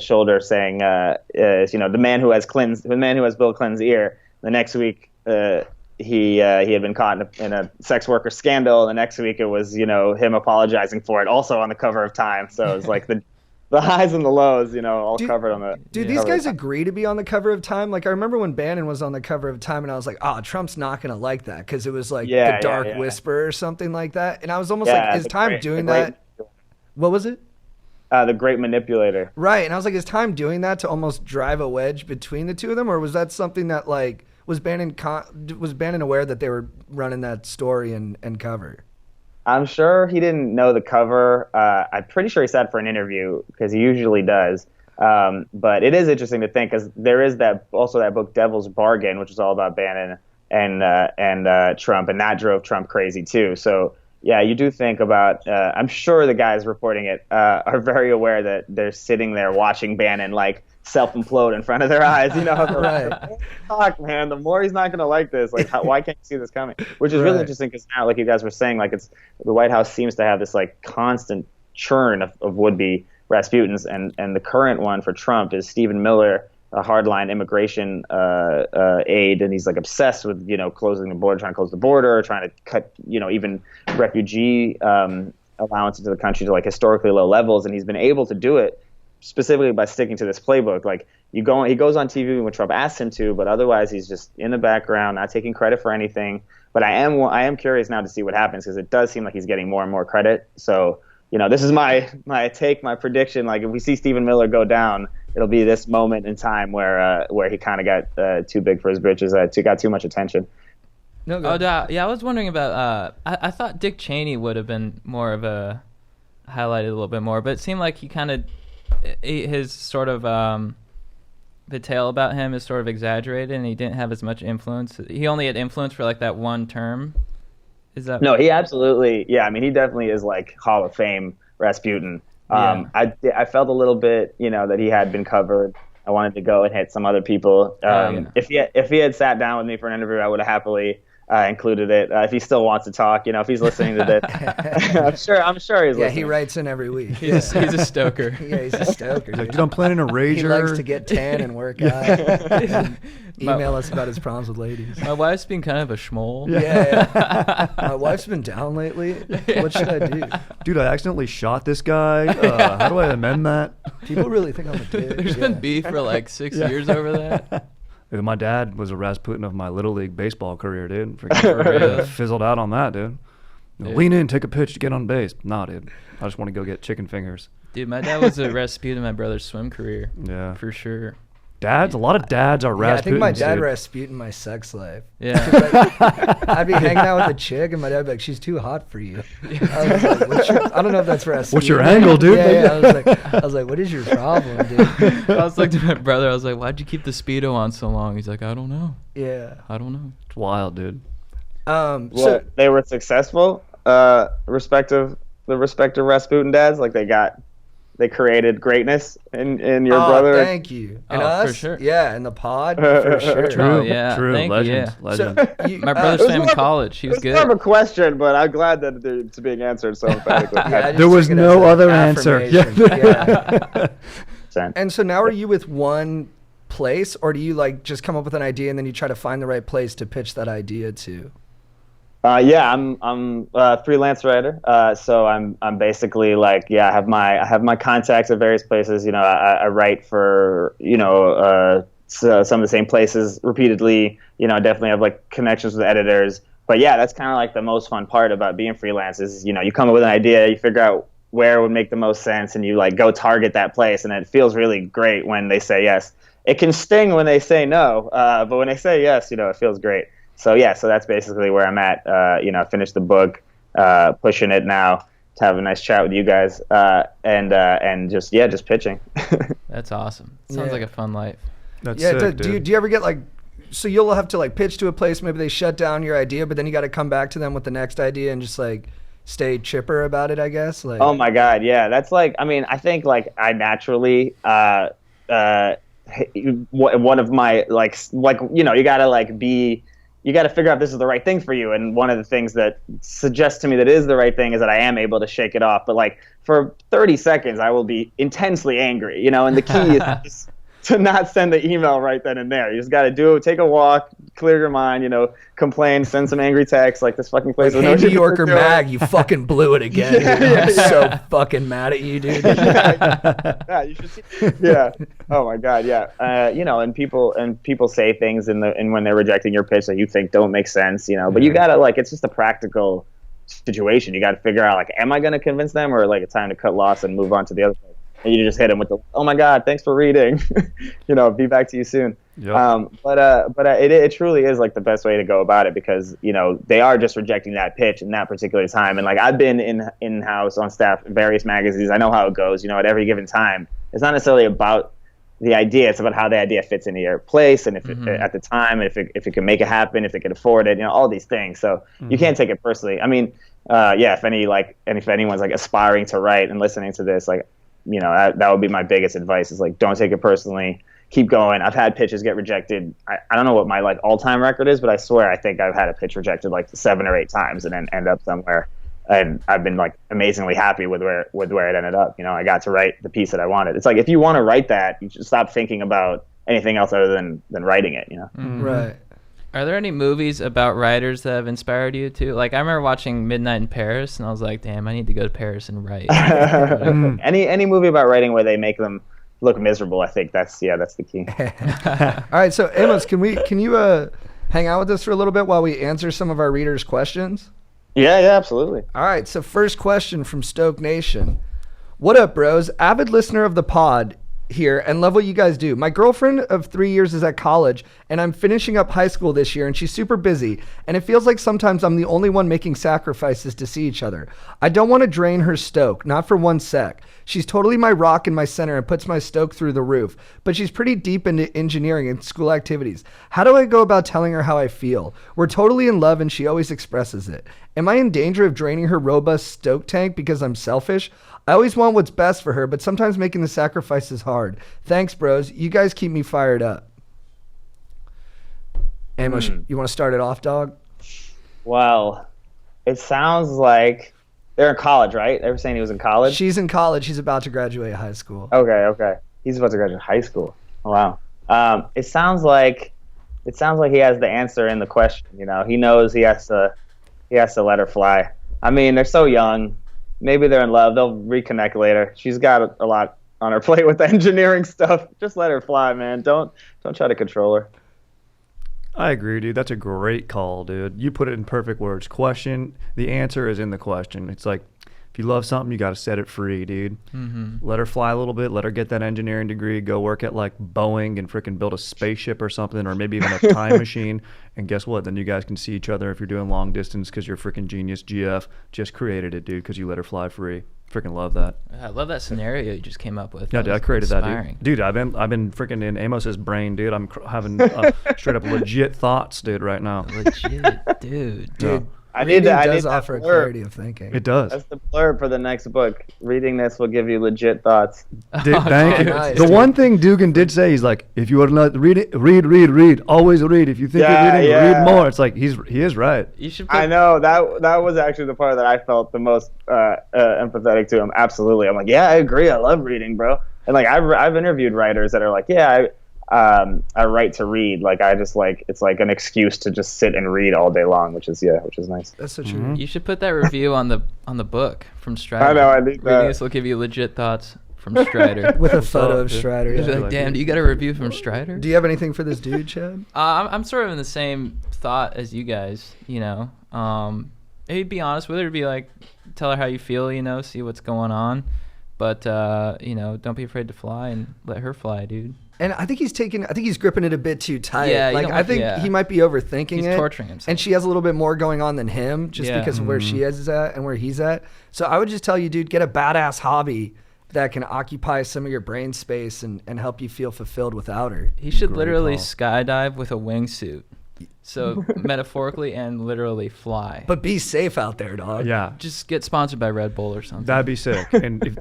E: shoulder, saying, the man who has Bill Clinton's ear. The next week, he had been caught in a sex worker scandal. The next week, it was him apologizing for it, also on the cover of Time. So it was like the highs and the lows, all covered on the.
C: Dude, these guys agree to be on the cover of Time. Like I remember when Bannon was on the cover of Time, and I was like, "Oh, Trump's not gonna like that," because it was like the Dark Whisper or something like that. And I was almost like, "Is Time doing that?" What was it?
E: The Great Manipulator.
C: Right, and I was like, "Is Time doing that to almost drive a wedge between the two of them, or was that something that like?" Was Bannon aware that they were running that story and cover?
E: I'm sure he didn't know the cover. I'm pretty sure he sat for an interview because he usually does. But it is interesting to think because there is that book Devil's Bargain, which is all about Bannon and Trump, and that drove Trump crazy too. So yeah, you do think about. I'm sure the guys reporting it are very aware that they're sitting there watching Bannon like self-implode in front of their eyes,
C: Right.
E: Fuck, man, the more he's not going to like this, like, why can't you see this coming? Which is really interesting because now, like you guys were saying, like it's the White House seems to have this like constant churn of would-be Rasputins, and the current one for Trump is Stephen Miller, a hardline immigration aide, and he's like obsessed with closing the border, trying to close the border, trying to cut even refugee allowance into the country to like historically low levels, and he's been able to do it specifically by sticking to this playbook. Like he goes on TV when Trump asks him to, but otherwise he's just in the background, not taking credit for anything. But I am curious now to see what happens because it does seem like he's getting more and more credit. So this is my prediction. Like if we see Stephen Miller go down, it'll be this moment in time where he kind of got too big for his britches, got too much attention.
B: No, I was wondering about. I thought Dick Cheney would have been more of a highlighted a little bit more, but it seemed like he kind of. His sort of the tale about him is sort of exaggerated, and he didn't have as much influence. He only had influence for like that one term. Is that?
E: No, he absolutely. Yeah, I mean, he definitely is like Hall of Fame Rasputin. I felt a little bit, that he had been covered. I wanted to go and hit some other people. If he had sat down with me for an interview, I would have happily included it. If he still wants to talk, if he's listening to this, I'm sure he's listening.
C: Yeah, he writes in every week.
B: He's a stoker.
C: Yeah, he's a stoker.
D: He's like, dude, I'm planning a rager.
C: He likes to get tan and work out. Email us about his problems with ladies.
B: My wife's been kind of a schmoll.
C: Yeah. My wife's been down lately. What should I do?
D: Dude, I accidentally shot this guy. How do I amend that?
C: People really think I'm a dick.
B: There's been beef for like 6 years over that.
D: Dude, my dad was a Rasputin of my Little League baseball career, dude. Freaking fizzled out on that, dude. Lean in, take a pitch, get on base. Nah, dude. I just want to go get chicken fingers.
B: Dude, my dad was a Rasputin in my brother's swim career.
D: Yeah.
B: For sure.
D: Dads, a lot of dads are
C: Yeah, I think my
D: Rasputins,
C: dad
D: dude.
C: Rasputin, my sex life.
B: Yeah.
C: I'd be hanging out with a chick, and my dad would be like, "She's too hot for you." I was like, I don't know if that's Rasputin.
D: What's your angle, dude?
C: Yeah, I was like, "What is your problem, dude?"
B: I was like to my brother, I was like, why'd you keep the Speedo on so long? He's like, I don't know.
C: Yeah.
B: I don't know.
D: It's wild, dude.
C: So
E: They were successful, respective Rasputin dads. Like they created greatness in your brother.
C: Thank you. And
B: Oh,
C: us,
B: for sure.
C: yeah, and the pod, for sure.
B: True. Yeah,
D: True.
B: thank you,
D: Legend.
B: yeah.
D: Legend.
C: So, you,
B: My brother
E: was
B: swam in
E: more of a-
B: college. He was
E: It's more of
B: good.
E: a question, but I'm glad that it's being answered so emphatically.
C: yeah, I just
D: There was
C: took it
D: no
C: as an
D: other answer.
C: affirmation. Yeah.
E: And
C: And so now are you with one place, or do you like just come up with an idea and then you try to find the right place to pitch that idea to?
E: yeah, I'm a freelance writer. So I'm basically like, I have my contacts at various places. You know, I write for some of the same places repeatedly. You know, I definitely have like connections with editors. But yeah, that's kind of like the most fun part about being freelance is, you come up with an idea, you figure out where it would make the most sense, and you like go target that place, and it feels really great when they say yes. It can sting when they say no, but when they say yes, it feels great. So that's basically where I'm at. I finished the book, pushing it now to have a nice chat with you guys, and just pitching.
B: That's awesome. Sounds
C: Yeah.
B: like a fun life.
D: That's
C: Yeah.
D: sick,
C: Do you ever get like, so you'll have to like pitch to a place, maybe they shut down your idea, but then you got to come back to them with the next idea and just like stay chipper about it, I guess. Like,
E: Oh my God, yeah, that's like. I mean, I think like I naturally. One of my you gotta figure out if this is the right thing for you, and one of the things that suggests to me that is the right thing is that I am able to shake it off, but like for 30 seconds I will be intensely angry, and the key is just to not send the email right then and there. You just gotta take a walk, clear your mind, complain, send some angry text like this fucking place.
C: hey, New Yorker mag, you fucking blew it again. Dude. I'm so fucking mad at you, dude.
E: Yeah, you should see. Yeah. Oh my God. Yeah. And people say things and when they're rejecting your pitch that you think don't make sense. But you gotta it's just a practical situation. You gotta figure out am I gonna convince them, or it's time to cut loss and move on to the other place. And you just hit them with the, oh my God, thanks for reading. Be back to you soon.
D: Yep.
E: But it truly is the best way to go about it, because they are just rejecting that pitch in that particular time. And I've been in house on staff at various magazines. I know how it goes. At every given time, it's not necessarily about the idea. It's about how the idea fits into your place, and if at the time, if it can make it happen, if they can afford it. All these things. So you can't take it personally. I mean, if anyone's aspiring to write and listening to this, that would be my biggest advice is don't take it personally. Keep going. I've had pitches get rejected. I don't know what my all-time record is, but I swear I think I've had a pitch rejected 7 or 8 times and then end up somewhere. And I've been amazingly happy with where it ended up. I got to write the piece that I wanted. It's if you want to write that, you should stop thinking about anything else other than writing it.
C: Right.
B: Are there any movies about writers that have inspired you too? I remember watching Midnight in Paris, and I was like, damn, I need to go to Paris and write.
E: Any movie about writing where they make them look miserable, I think that's the key.
C: All right. So Amos, can you hang out with us for a little bit while we answer some of our readers' questions?
E: Yeah, absolutely.
C: All right. So first question from Stoke Nation. What up, bros? Avid listener of the pod here and love what you guys do. My girlfriend of 3 years is at college, and I'm finishing up high school this year, and she's super busy, and it feels like sometimes I'm the only one making sacrifices to see each other. I don't want to drain her stoke, not for 1 sec. She's totally my rock and my center and puts my stoke through the roof, but she's pretty deep into engineering and school activities. How do I go about telling her how I feel? We're totally in love, and she always expresses it. Am I in danger of draining her robust stoke tank because I'm selfish? I always want what's best for her, but sometimes making the sacrifice is hard. Thanks, bros. You guys keep me fired up. Amos, you want to start it off, dog?
E: Well, it sounds like they're in college, right? They were saying he was in college?
C: She's in college. She's about to graduate high school.
E: Okay. He's about to graduate high school. Oh, wow. It sounds like he has the answer in the question. He knows he has to let her fly. I mean, they're so young. Maybe they're in love. They'll reconnect later. She's got a lot on her plate with the engineering stuff. Just let her fly, man. Don't try to control her.
D: I agree, dude. That's a great call, dude. You put it in perfect words. Question, the answer is in the question. It's If you love something, you got to set it free, dude. Let her fly a little bit. Let her get that engineering degree. Go work at like Boeing and freaking build a spaceship or something, or maybe even a time machine. And guess what? Then you guys can see each other if you're doing long distance because you're freaking genius. GF just created it, dude, because you let her fly free. Freaking love that.
B: I love that scenario you just came up with.
D: Yeah, dude, I created that,
B: inspiring.
D: dude. I've been freaking in Amos's brain, dude. I'm having straight up legit thoughts, dude, right now.
B: Legit, dude.
C: Dude,
E: I need
C: reading
E: to. I
C: does
E: need
C: offer a
E: that blurb.
C: clarity of thinking.
D: It does.
E: That's the blurb for the next book. Reading this will give you legit thoughts.
D: Dude, thank you.
C: nice,
D: The
C: dude.
D: one thing Dugan did say, he's like, if you are not reading, read. Always read. If you think
E: Yeah,
D: you're reading,
E: yeah.
D: read more. It's like he is right.
B: You should put
E: I know that was actually the part that I felt the most empathetic to him. Absolutely, I'm like, yeah, I agree. I love reading, bro. And like I've interviewed writers that are like, yeah, I write to read. Like I just like it's like an excuse to just sit and read all day long, which is nice.
C: That's so true.
B: You should put that review on the book from Strider.
E: I know, I think
B: Reading
E: that.
B: this will give you legit thoughts from Strider.
C: With a photo of Strider.
B: You'll be
C: Yeah.
B: like, damn, do you got a review from Strider?
C: Do you have anything for this dude, Chad?
B: I'm sort of in the same thought as you guys, you know. Maybe be honest with her, be like, tell her how you feel, you know, see what's going on. But, you know, don't be afraid to fly and let her fly, dude.
C: And I think he's gripping it a bit too tight.
B: Yeah, you
C: like
B: don't
C: I
B: want-
C: think
B: yeah.
C: he might be overthinking
B: He's
C: it.
B: torturing himself.
C: And she has a little bit more going on than him just
B: Yeah.
C: because of where she is at and where he's at. So I would just tell you, dude, get a badass hobby that can occupy some of your brain space and help you feel fulfilled without her.
B: He should
D: Great
B: literally
D: call.
B: skydive with a wingsuit. So metaphorically and literally fly.
C: But be safe out there, dog.
D: Yeah,
B: just get sponsored by Red Bull or something.
D: that'd be sick. And if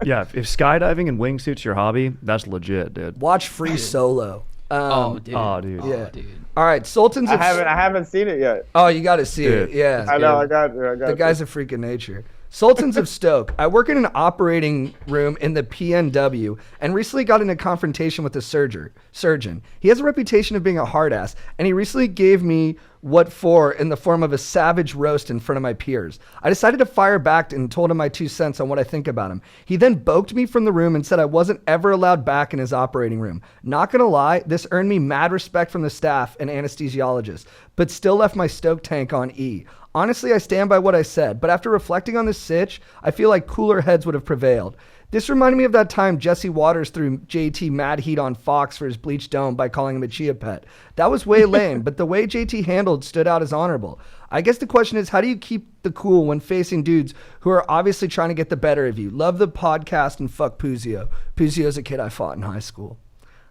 D: skydiving and wingsuits your hobby, that's legit, dude.
C: Watch Free Solo.
B: oh, dude.
D: Oh, dude.
C: Yeah.
B: dude.
C: All right, Sultans
E: I
C: of
E: haven't seen it yet.
C: Oh, you got to see
D: Dude.
C: it. Yeah.
E: I know. I got
C: The guy's a freak of nature. Sultans of Stoke. I work in an operating room in the PNW and recently got in a confrontation with a surgeon. He has a reputation of being a hard ass, and he recently gave me what for in the form of a savage roast in front of my peers. I decided to fire back and told him my 2 cents on what I think about him. He then boked me from the room and said I wasn't ever allowed back in his operating room. Not gonna lie, this earned me mad respect from the staff and anesthesiologist, but still left my Stoke tank on E. Honestly, I stand by what I said, but after reflecting on this sitch, I feel like cooler heads would have prevailed. This reminded me of that time Jesse Waters threw JT mad heat on Fox for his bleached dome by calling him a chia pet. That was way lame, but the way JT handled stood out as honorable. I guess the question is, how do you keep the cool when facing dudes who are obviously trying to get the better of you? Love the podcast and fuck Puzio. Puzio's a kid I fought in high school.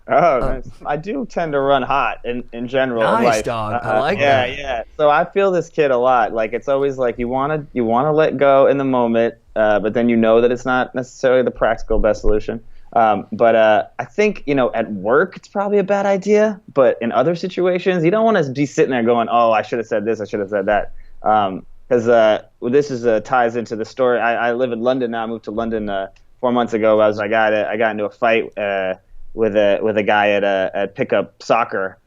E: Oh, nice. I do tend to run hot in general.
C: Nice,
E: in life.
C: dog. I like
E: yeah,
C: that.
E: Yeah. So I feel this kid a lot. Like it's always like you wanna let go in the moment, but then you know that it's not necessarily the practical best solution. But I think at work it's probably a bad idea. But in other situations, you don't want to be sitting there going, "Oh, I should have said this. I should have said that." Because this ties into the story. I live in London now. I moved to London 4 months ago. I got into a fight with a guy at pickup soccer.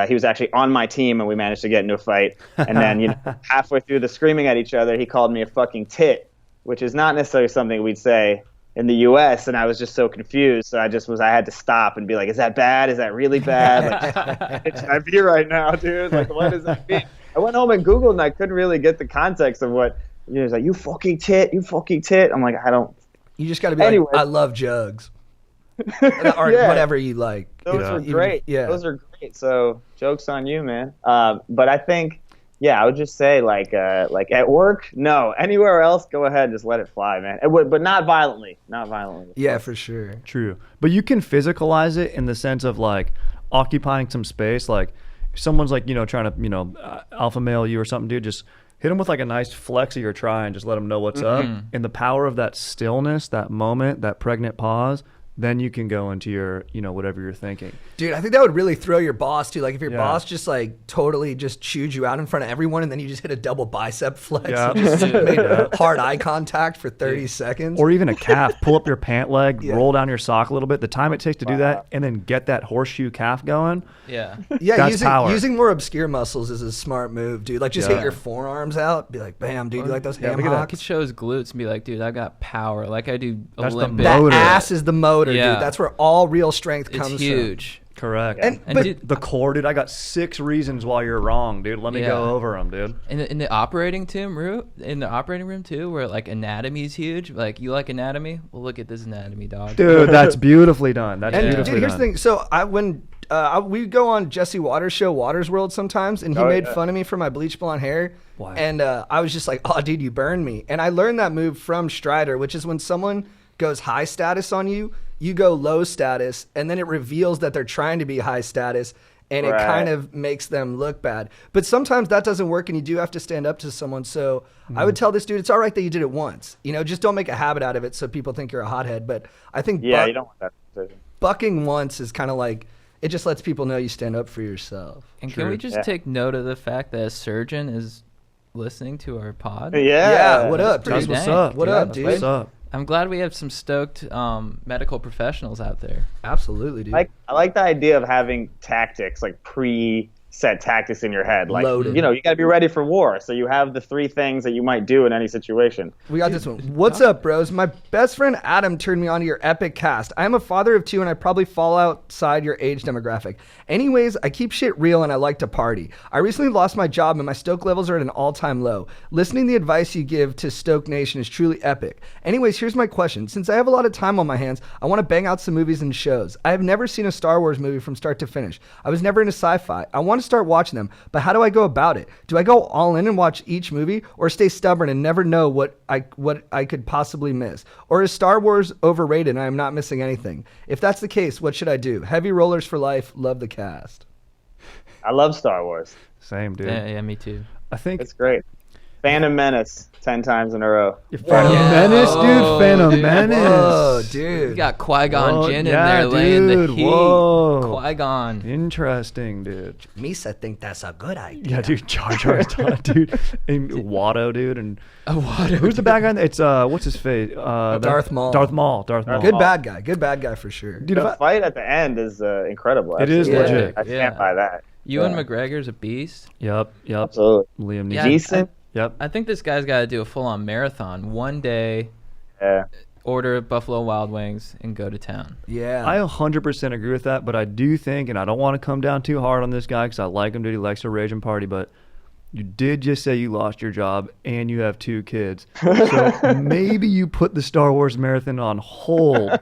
E: He was actually on my team, and we managed to get into a fight. And then, halfway through the screaming at each other, he called me a fucking tit, which is not necessarily something we'd say in the U.S. And I was just so confused. So I had to stop and be like, "Is that bad? Is that really bad? Like, should I be right now, dude? Like, what does that mean?" I went home and Googled, and I couldn't really get the context of what. He was like, "You fucking tit, you fucking tit." I'm like, I don't.
C: You just got to be
E: Anyway.
C: like, I love jugs. Or
E: Yeah.
C: whatever you like.
E: Those
D: Yeah.
E: are great.
C: Yeah.
E: Those are great. So joke's on you, man. But I think, I would just say like at work, no. Anywhere else, go ahead, just let it fly, man. But not violently. Not violently.
C: Yeah, for sure.
D: True. But you can physicalize it in the sense of like occupying some space. Like if someone's like, trying to, alpha male you or something, dude, just hit them with like a nice flex of your try and just let them know what's up. And the power of that stillness, that moment, that pregnant pause, then you can go into your, whatever you're thinking.
C: Dude, I think that would really throw your boss too. Like if your
D: Yeah.
C: boss just like totally just chewed you out in front of everyone and then you just hit a double bicep flex
D: Yeah.
C: and just made hard eye contact for 30 seconds.
D: Or even a calf. Pull up your pant leg,
C: Yeah.
D: roll down your sock a little bit. The time it takes to do that, and then get that horseshoe calf going.
B: Yeah.
C: yeah,
D: that's power.
C: using more obscure muscles is a smart move, dude. Like just
D: Yeah.
C: hit your forearms out. Be like, bam, dude, you like those ham
D: look at that.
B: I could
C: hocks?
B: show his glutes and be like, dude, I got power. Like I do
D: That's the
B: Olympic.
C: That
D: motor.
C: ass is the motor,
B: Yeah.
C: dude. That's where all real strength
B: It's
C: comes
B: huge.
D: Correct.
C: And,
B: And
C: but
B: dude,
D: The core, dude. I got 6 reasons why you're wrong, dude. Let me
B: Yeah.
D: go over them, dude.
B: in the operating room too, where like anatomy is huge. Like, you like anatomy? Well, look at this anatomy, dog.
D: Dude, that's beautifully done. That's
C: And
D: beautifully
C: dude, here's
D: done.
C: the thing. So we go on Jesse Waters' show, Waters World, sometimes, and he made fun of me for my bleach blonde hair.
D: Why?
C: And I was just like, "Oh, dude, you burned me." And I learned that move from Strider, which is when someone goes high status on you, you go low status, and then it reveals that they're trying to be high status, and it kind of makes them look bad. But sometimes that doesn't work, and you do have to stand up to someone. So I would tell this dude, it's all right that you did it once. Just don't make a habit out of it so people think you're a hothead. But I think
E: you don't want that decision.
C: bucking once is kind of like, it just lets people know you stand up for yourself.
B: And can we just take note of the fact that a surgeon is listening to our pod?
C: Yeah, what up,
B: pretty
C: dude?
B: dang.
D: What's up?
C: What
D: dude?
C: up, dude?
D: What's up?
B: I'm glad we have some stoked medical professionals out there.
C: Absolutely, dude.
E: I like the idea of having tactics, like pre-set tactics in your head. Like,
C: Loaded.
E: you got to be ready for war. So you have the 3 things that you might do in any situation.
C: We got this one. What's up, bros? My best friend Adam turned me on to your epic cast. I am a father of 2, and I probably fall outside your age demographic. Anyways, I keep shit real, and I like to party. I recently lost my job, and my Stoke levels are at an all-time low. Listening to the advice you give to Stoke Nation is truly epic. Anyways, here's my question. Since I have a lot of time on my hands, I want to bang out some movies and shows. I have never seen a Star Wars movie from start to finish. I was never into sci-fi. I want to start watching them, but how do I go about it? Do I go all in and watch each movie, or stay stubborn and never know what I could possibly miss? Or is Star Wars overrated and I am not missing anything? If that's the case, what should I do? Heavy rollers for life. Love the cast.
E: I love Star Wars.
D: Same, dude.
B: Yeah, me too.
D: I think
E: It's great. Phantom Menace 10 times in a row.
D: Phantom
B: Yeah.
D: Menace, dude.
B: Oh,
D: Phantom
B: dude.
D: Menace.
C: Whoa,
B: You
C: dude.
B: got Qui-Gon
D: Whoa,
B: Jinn in
D: yeah,
B: there laying the
D: dude,
B: heat.
D: whoa.
B: Qui-Gon.
D: Interesting, dude.
C: Misa think that's a good idea.
D: Yeah, dude. Jar Jar's done, dude. And Watto, dude. And
B: Oh, what?
D: who's the bad guy? It's what's his face?
C: Darth Maul.
D: Darth Maul. Darth Maul.
C: Good bad guy. Good bad guy for sure.
D: Dude, if
E: The
D: I-
E: fight at the end is incredible.
D: It is
E: actually.
D: legit.
E: I stand by that.
B: Ewan
E: Yeah.
B: McGregor's a beast.
D: Yep.
E: Absolutely.
D: Liam Neeson.
B: Yeah,
E: Decent.
D: Yep.
B: I think this guy's got to do a full-on marathon. One day,
E: Yeah.
B: order Buffalo Wild Wings, and go to town.
C: Yeah.
D: I 100% agree with that, but I do think, and I don't want to come down too hard on this guy because I like him, dude. He likes to rage and party, but you did just say you lost your job and you have 2 kids. So maybe you put the Star Wars marathon on hold,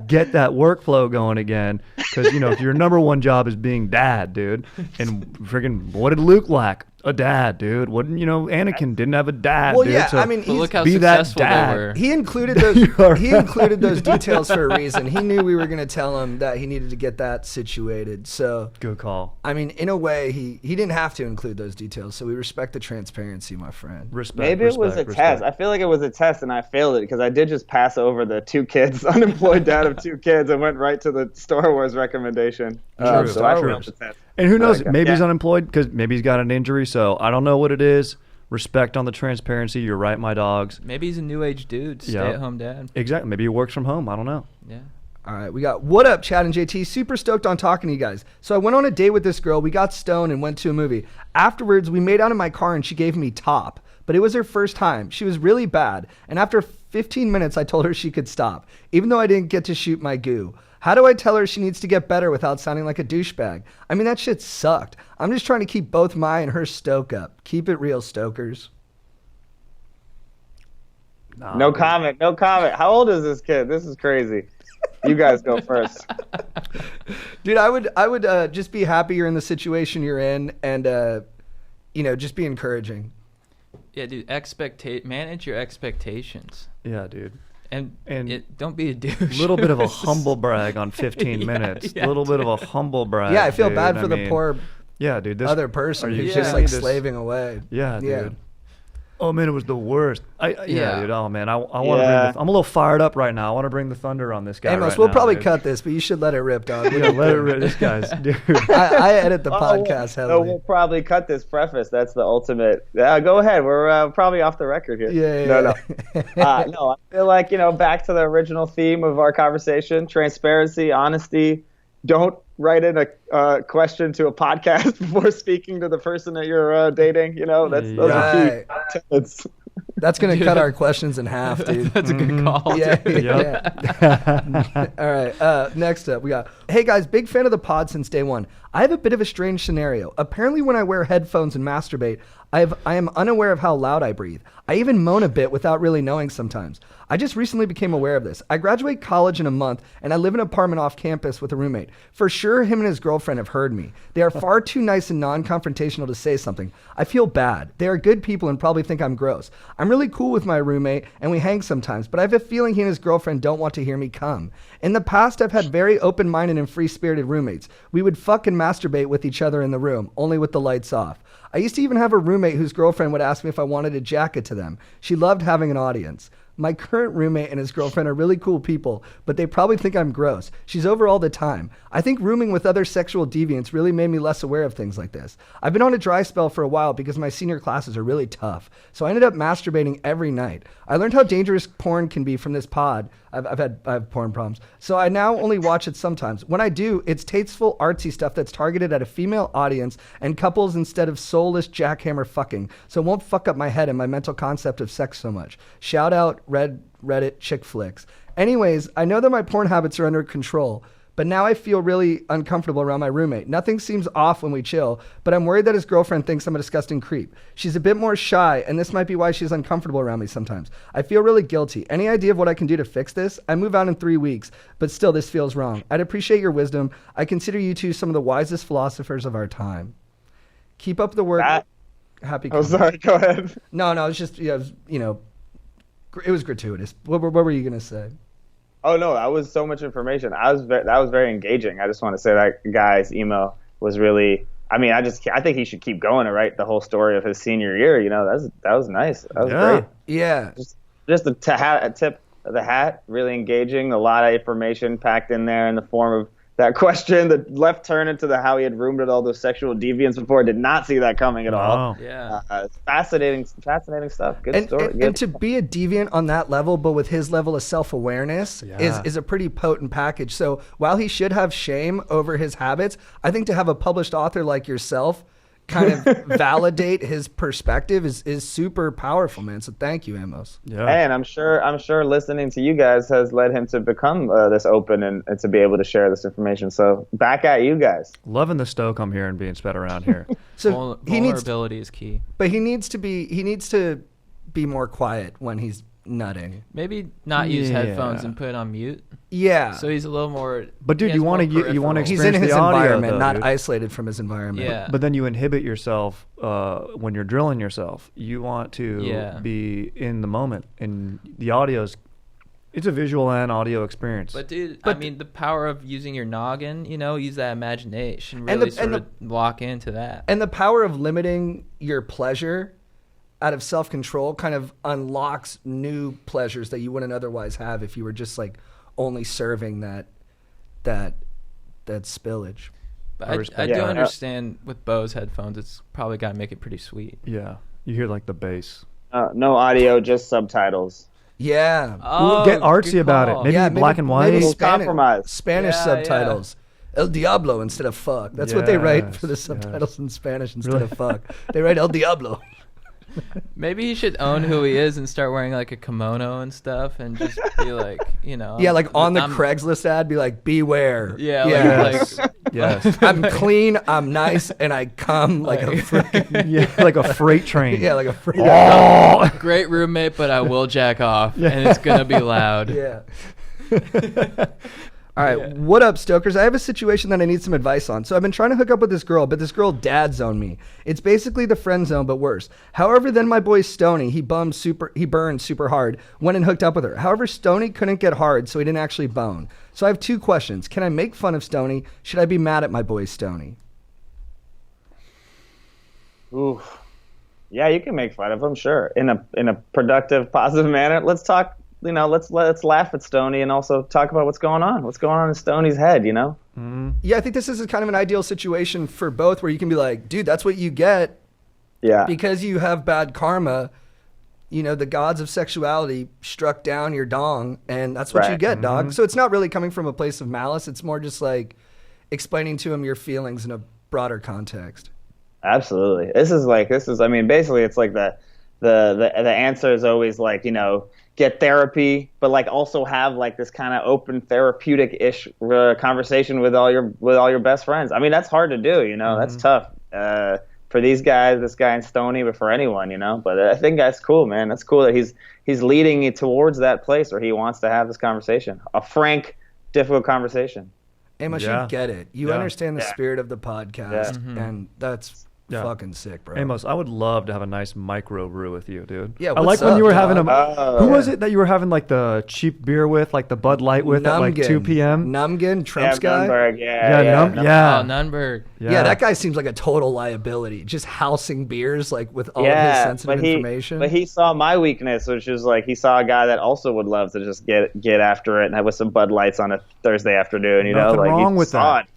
D: get that workflow going again. Because, if your number 1 job is being dad, dude, and freaking, what did Luke lack? A dad, dude. Wouldn't, Anakin didn't have a dad,
C: Well,
D: dude.
C: yeah,
D: So
C: I mean,
B: But look how
D: be that
B: successful they
D: dad.
B: were.
C: he included those.
D: You are
C: He included those details for a reason. He knew we were going to tell him that he needed to get that situated. So,
D: Good call.
C: I mean, in a way, he didn't have to include those details. So we respect the transparency, my friend.
D: Respect.
E: Maybe it was a
D: respect,
E: test. I
D: respect.
E: feel like it was a test and I failed it because I did just pass over the 2 kids, unemployed dad of 2 kids, and went right to the Star Wars recommendation. So I
C: Star
E: failed
C: Wars.
E: the test.
D: And who knows?
E: Okay.
D: Maybe he's
E: Yeah.
D: unemployed because maybe he's got an injury. So I don't know what it is. Respect on the transparency. You're right, my dogs.
B: Maybe he's a new age dude, stay-at-home dad.
D: Exactly. Maybe he works from home. I don't know.
B: Yeah.
C: All right, we got what up, Chad and JT. Super stoked on talking to you guys. So I went on a date with this girl. We got stoned and went to a movie. Afterwards, we made out in my car and she gave me top. But it was her first time. She was really bad. And after 15 minutes, I told her she could stop, even though I didn't get to shoot my goo. How do I tell her she needs to get better without sounding like a douchebag? I mean, that shit sucked. I'm just trying to keep both my and her stoke up. Keep it real, stokers.
D: Nah,
E: No
D: dude.
E: comment. No comment. How old is this kid? This is crazy. You guys go first.
C: Dude, I would just be happy you're in the situation you're in and, just be encouraging.
B: Yeah, dude, manage your expectations.
D: Yeah, dude.
B: And
D: And
B: don't be a
D: A
B: douche.
D: little bit of a humble brag on 15 minutes. A
B: yeah,
D: little bit of a humble brag.
C: Yeah, I feel
D: dude.
C: bad for
D: I
C: the
D: mean,
C: poor
D: Yeah, dude. This,
C: other person
D: are you
C: who's
B: kidding
C: just
B: me?
C: like
D: This-
C: slaving away.
D: Yeah,
C: Yeah.
D: dude. Oh man, it was the worst. Yeah,
B: Yeah.
D: dude. Oh man, I want to
E: Yeah.
D: bring. I'm a little fired up right now. I want to bring the thunder on this guy.
C: Amos,
D: right
C: we'll
D: now,
C: probably
D: dude.
C: cut this, but you should let it rip, dog.
D: Yeah, let it rip. This guy's dude.
C: I edit the
E: Oh,
C: podcast
E: no,
C: heavily.
E: we'll probably cut this preface. That's the ultimate. Go ahead. We're probably off the record here.
C: Yeah.
E: No, I feel like, back to the original theme of our conversation: transparency, honesty. Don't write in a question to a podcast before speaking to the person that you're dating. Those are
C: Right.
E: key tenets.
C: That's gonna cut our questions in half, dude.
B: That's a good call.
C: Yeah,
B: dude.
C: yeah. All right. Next up, we got, hey guys, big fan of the pod since day one. I have a bit of a strange scenario. Apparently, when I wear headphones and masturbate, I am unaware of how loud I breathe. I even moan a bit without really knowing sometimes. I just recently became aware of this. I graduate college in a month, and I live in an apartment off campus with a roommate. For sure, him and his girlfriend have heard me. They are far too nice and non-confrontational to say something. I feel bad. They are good people and probably think I'm gross. I'm really cool with my roommate, and we hang sometimes, but I have a feeling he and his girlfriend don't want to hear me come. In the past, I've had very open-minded and free-spirited roommates. We would fuck and masturbate with each other in the room, only with the lights off. I used to even have a roommate whose girlfriend would ask me if I wanted to jack it to them. She loved having an audience. My current roommate and his girlfriend are really cool people, but they probably think I'm gross. She's over all the time. I think rooming with other sexual deviants really made me less aware of things like this. I've been on a dry spell for a while because my senior classes are really tough, so I ended up masturbating every night. I learned how dangerous porn can be from this pod. I have porn problems, so I now only watch it sometimes. When I do, it's tasteful, artsy stuff that's targeted at a female audience and couples instead of soulless jackhammer fucking, so it won't fuck up my head and my mental concept of sex so much. Shout out Reddit chick flicks. Anyways, I know that my porn habits are under control, but now I feel really uncomfortable around my roommate. Nothing seems off when we chill, but I'm worried that his girlfriend thinks I'm a disgusting creep. She's a bit more shy, and this might be why she's uncomfortable around me sometimes. I feel really guilty. Any idea of what I can do to fix this? I move out in 3 weeks, but still this feels wrong. I'd appreciate your wisdom. I consider you two some of the wisest philosophers of our time. Keep up the work. Happy.
E: Oh, sorry. Go ahead.
C: No, it's just, it was gratuitous. What were you going to say?
E: Oh no, that was so much information. That was very engaging. I just want to say that guy's email was really. I mean, I think he should keep going to write the whole story of his senior year. That was nice. That was great.
C: Yeah.
E: Just a tip of the hat. Really engaging. A lot of information packed in there in the form of that question. The left turn into the how he had roomed with all those sexual deviants before. Did not see that coming at all.
B: Yeah.
E: Fascinating stuff. Good story.
C: And to be a deviant on that level, but with his level of self-awareness, is a pretty potent package. So while he should have shame over his habits, I think to have a published author like yourself kind of validate his perspective is super powerful, man. So thank you, Amos.
E: Yeah. And I'm sure listening to you guys has led him to become this open and to be able to share this information. So back at you guys.
D: Loving the stoke I'm hearing being spread around here.
B: So vulnerability is key.
C: But he needs to be more quiet when he's nutting.
B: Maybe not use headphones and put it on mute.
C: Yeah.
B: So he's a little more.
D: But dude, you want to experience
C: he's in his
D: the audio,
C: environment,
D: though,
C: not
D: dude.
C: isolated from his environment.
B: Yeah.
D: But then you inhibit yourself when you're drilling yourself. You want to be in the moment, and the audio's. It's a visual and audio experience.
B: But dude, I mean, the power of using your noggin, use that imagination, really lock into that.
C: And the power of limiting your pleasure out of self-control kind of unlocks new pleasures that you wouldn't otherwise have if you were just like only serving that spillage.
B: But I do understand with Bose headphones, it's probably got to make it pretty sweet.
D: Yeah, you hear like the bass.
E: No audio, just subtitles.
C: Yeah.
B: Oh,
D: get artsy about it. Maybe black and white.
C: Maybe
E: Compromise.
C: Spanish subtitles. El Diablo instead of fuck. That's what they write for the subtitles in Spanish instead of fuck. They write El Diablo.
B: Maybe he should own who he is and start wearing like a kimono and stuff and just be like,
C: Yeah, like on the Craigslist ad, be like, beware.
B: Yeah.
D: Yes.
C: I'm clean, I'm nice, and I come like a freaking...
D: like a freight train.
C: Yeah, like a freight
B: Great roommate, but I will jack off, and it's going to be loud.
C: Yeah. All right, what up, Stokers? I have a situation that I need some advice on. So I've been trying to hook up with this girl, but this girl dad zoned me. It's basically the friend zone, but worse. However, then my boy Stoney, he burned super hard, went and hooked up with her. However, Stoney couldn't get hard, so he didn't actually bone. So I have 2 questions. Can I make fun of Stoney? Should I be mad at my boy Stoney?
E: Ooh. Yeah, you can make fun of him, sure. In a productive, positive manner. Let's talk. Let's laugh at Stoney and also talk about what's going on. What's going on in Stoney's head,
C: Mm-hmm. Yeah, I think this is kind of an ideal situation for both where you can be like, dude, that's what you get.
E: Yeah.
C: Because you have bad karma, the gods of sexuality struck down your dong, and that's what you get, dog. So it's not really coming from a place of malice. It's more just like explaining to him your feelings in a broader context.
E: Absolutely. Basically it's like the answer is always like, get therapy, but like also have like this kind of open therapeutic-ish conversation with all your best friends. I mean, that's hard to do, that's tough for these guys, this guy in Stony, but for anyone, But I think that's cool, man. That's cool that he's leading you towards that place where he wants to have this conversation, a frank, difficult conversation.
C: Amos, you get it. You understand the spirit of the podcast, and that's fucking sick, bro.
D: Amos, I would love to have a nice micro brew with you, dude.
C: Yeah,
D: I like when
C: up,
D: you were
C: dog?
D: having who was it that you were having like the cheap beer with, like the Bud Light with at like 2 p.m.?
C: Numgen, Trump's guy.
E: Nunberg,
B: Oh, Nunberg.
C: Yeah, that guy seems like a total liability. Just housing beers like with all of his sensitive information.
E: But he saw my weakness, which is like he saw a guy that also would love to just get after it and have with some Bud Lights on a Thursday afternoon.
D: Nothing wrong with that.